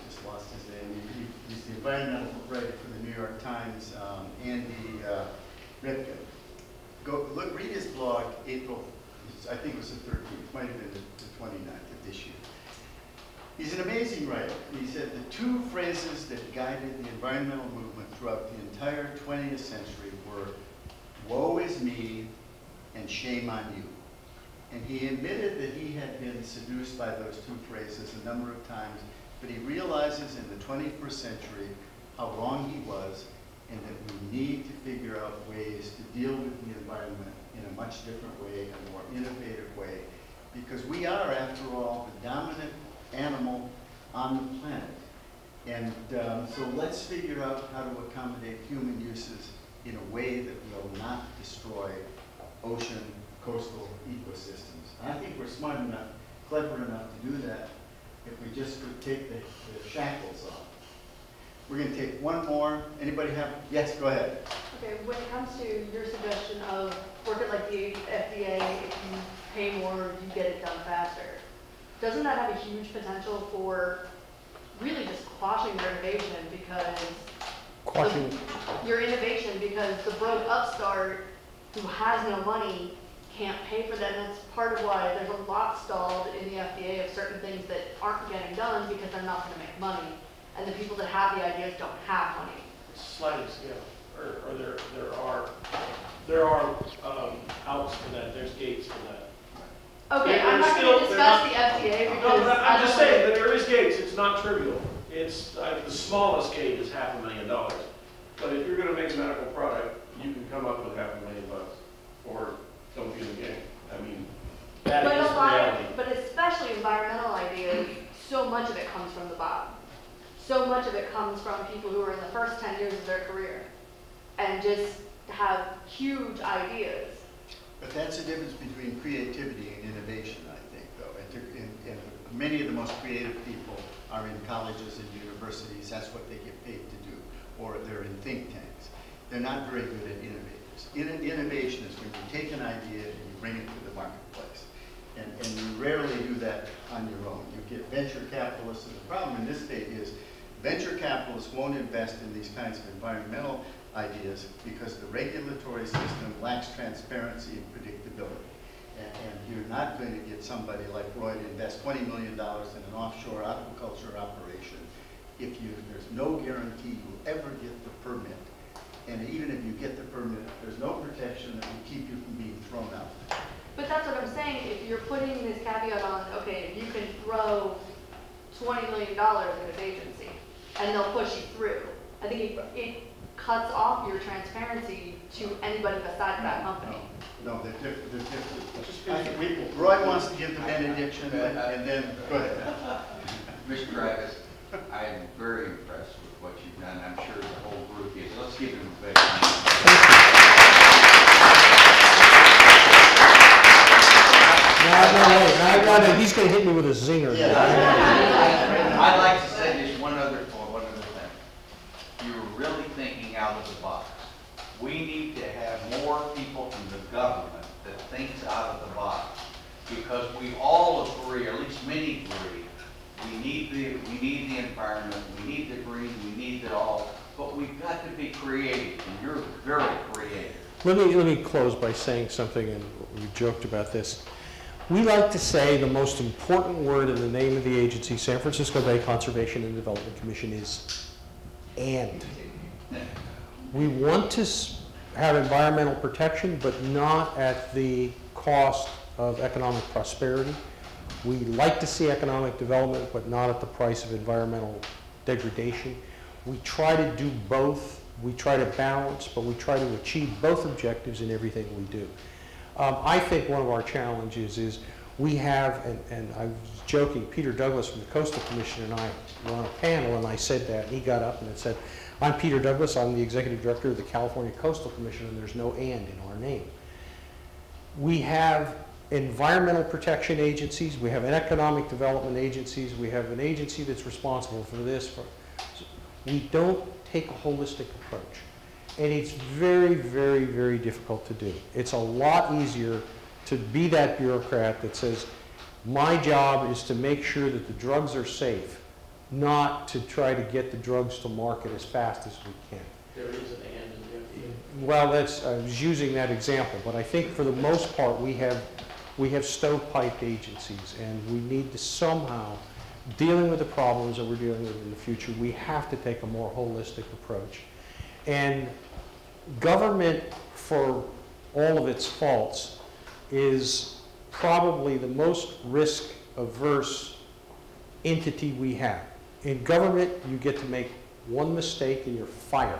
just lost his name, he's the environmental writer for the New York Times, Andy Ripken. Go look, read his blog, April, I think it was the 13th, might have been the 29th of this year. He's an amazing writer. He said the two phrases that guided the environmental movement throughout the entire 20th century were, woe is me and shame on you. And he admitted that he had been seduced by those two phrases a number of times, but he realizes in the 21st century how wrong he was, and that we need to figure out ways to deal with the environment in a much different way, a more innovative way, because we are, after all, the dominant animal on the planet. And so let's figure out how to accommodate human uses in a way that will not destroy ocean, coastal ecosystems. And I think we're smart enough, clever enough to do that if we just could take the shackles off. We're going to take one more. Anybody have? Yes, go ahead. Okay, when it comes to your suggestion of working like the FDA, if you pay more, you get it done faster, doesn't that have a huge potential for really just quashing their innovation because your innovation, because the broke upstart who has no money can't pay for that, and that's part of why there's a lot stalled in the FDA of certain things that aren't getting done because they're not going to make money, and the people that have the ideas don't have money. It's a sliding scale, or there are outs for that. There's gates for that. Okay, I'm not going to discuss the FDA because I'm just saying that there is gates. It's not trivial. It's the smallest gate is $500,000. But if you're going to make a medical product, you can come up with $500,000 or don't be in the game. I mean, that is reality. But especially environmental ideas, so much of it comes from the bottom. So much of it comes from people who are in the first 10 years of their career and just have huge ideas. But that's the difference between creativity and innovation, I think, though. And many of the most creative people are in colleges and universities. That's what they get paid to do. Or they're in think tanks. They're not very good at innovators. Innovation is when you take an idea and you bring it to the marketplace. And you rarely do that on your own. You get venture capitalists, and the problem in this state is venture capitalists won't invest in these kinds of environmental ideas because the regulatory system lacks transparency and predictability. And you're not going to get somebody like Roy to invest $20 million in an offshore aquaculture operation if there's no guarantee you'll ever get the permit. And even if you get the permit, there's no protection that will keep you from being thrown out. But that's what I'm saying. If you're putting this caveat on, okay, you can throw $20 million in this agency and they'll push you through. I think it cuts off your transparency to anybody besides that company. No, they're different. Roy wants to give the benediction, and then go ahead. Mr. Travis, I am very impressed with what you've done. I'm sure the whole group is. Let's give him a big round. No, he's going to hit me with a zinger. Yeah. I'd like to say just one other thing. You're really thinking out of the box. We need to have more people in the government that thinks out of the box, because we all agree, or at least many agree, we need the environment, we need the green, we need it all, but we've got to be creative, and you're very creative. Let me close by saying something, and we joked about this. We like to say the most important word in the name of the agency, San Francisco Bay Conservation and Development Commission, is and. We want to have environmental protection, but not at the cost of economic prosperity. We like to see economic development, but not at the price of environmental degradation. We try to do both. We try to balance, but we try to achieve both objectives in everything we do. I think one of our challenges is we have, and I was joking, Peter Douglas from the Coastal Commission and I were on a panel, and I said that, and he got up and said, I'm Peter Douglas, I'm the Executive Director of the California Coastal Commission, and there's no and in our name. We have environmental protection agencies, we have an economic development agencies, we have an agency that's responsible for this. We don't take a holistic approach. And it's very, very, very difficult to do. It's a lot easier to be that bureaucrat that says, my job is to make sure that the drugs are safe, not to try to get the drugs to market as fast as we can. There is an and in the FDA. Well, that's, I was using that example, but I think for the most part, we have stovepiped agencies, and we need to somehow, dealing with the problems that we're dealing with in the future, we have to take a more holistic approach. And government, for all of its faults, is probably the most risk-averse entity we have. In government, you get to make one mistake and you're fired.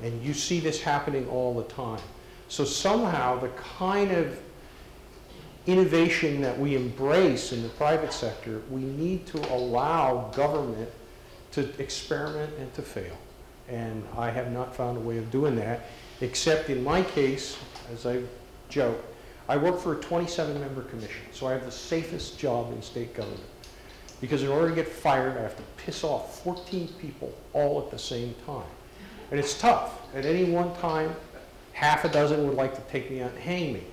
And you see this happening all the time. So somehow the kind of innovation that we embrace in the private sector, we need to allow government to experiment and to fail. And I have not found a way of doing that, except in my case, as I joke, I work for a 27-member commission, so I have the safest job in state government. Because in order to get fired, I have to piss off 14 people all at the same time. And it's tough. At any one time, half a dozen would like to take me out and hang me.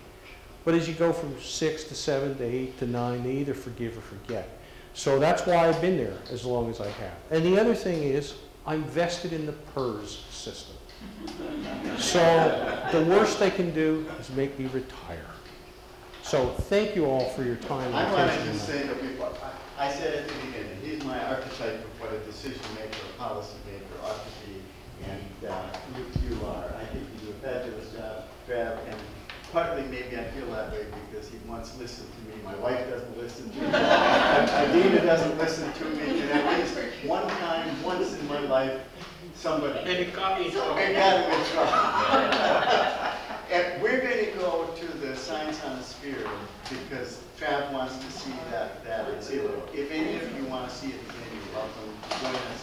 But as you go from 6 to 7 to 8 to 9, they either forgive or forget. So that's why I've been there as long as I have. And the other thing is, I'm vested in the PERS system. So the worst they can do is make me retire. So thank you all for your time. I want to just say that before, I said at the beginning, he's my archetype of what a decision maker, a policy maker ought to be, and you are. I think you do a fabulous job, Trav, and partly maybe I feel that way because he once listened to me. My wife doesn't listen to me. Adina doesn't listen to me, and at least one time, once in my life, somebody. Maybe coffee. Maybe I'm in trouble. And we're going to go to the Science on the Sphere because Trav wants to see that and see it. If any of you want to see it again, you're welcome to join us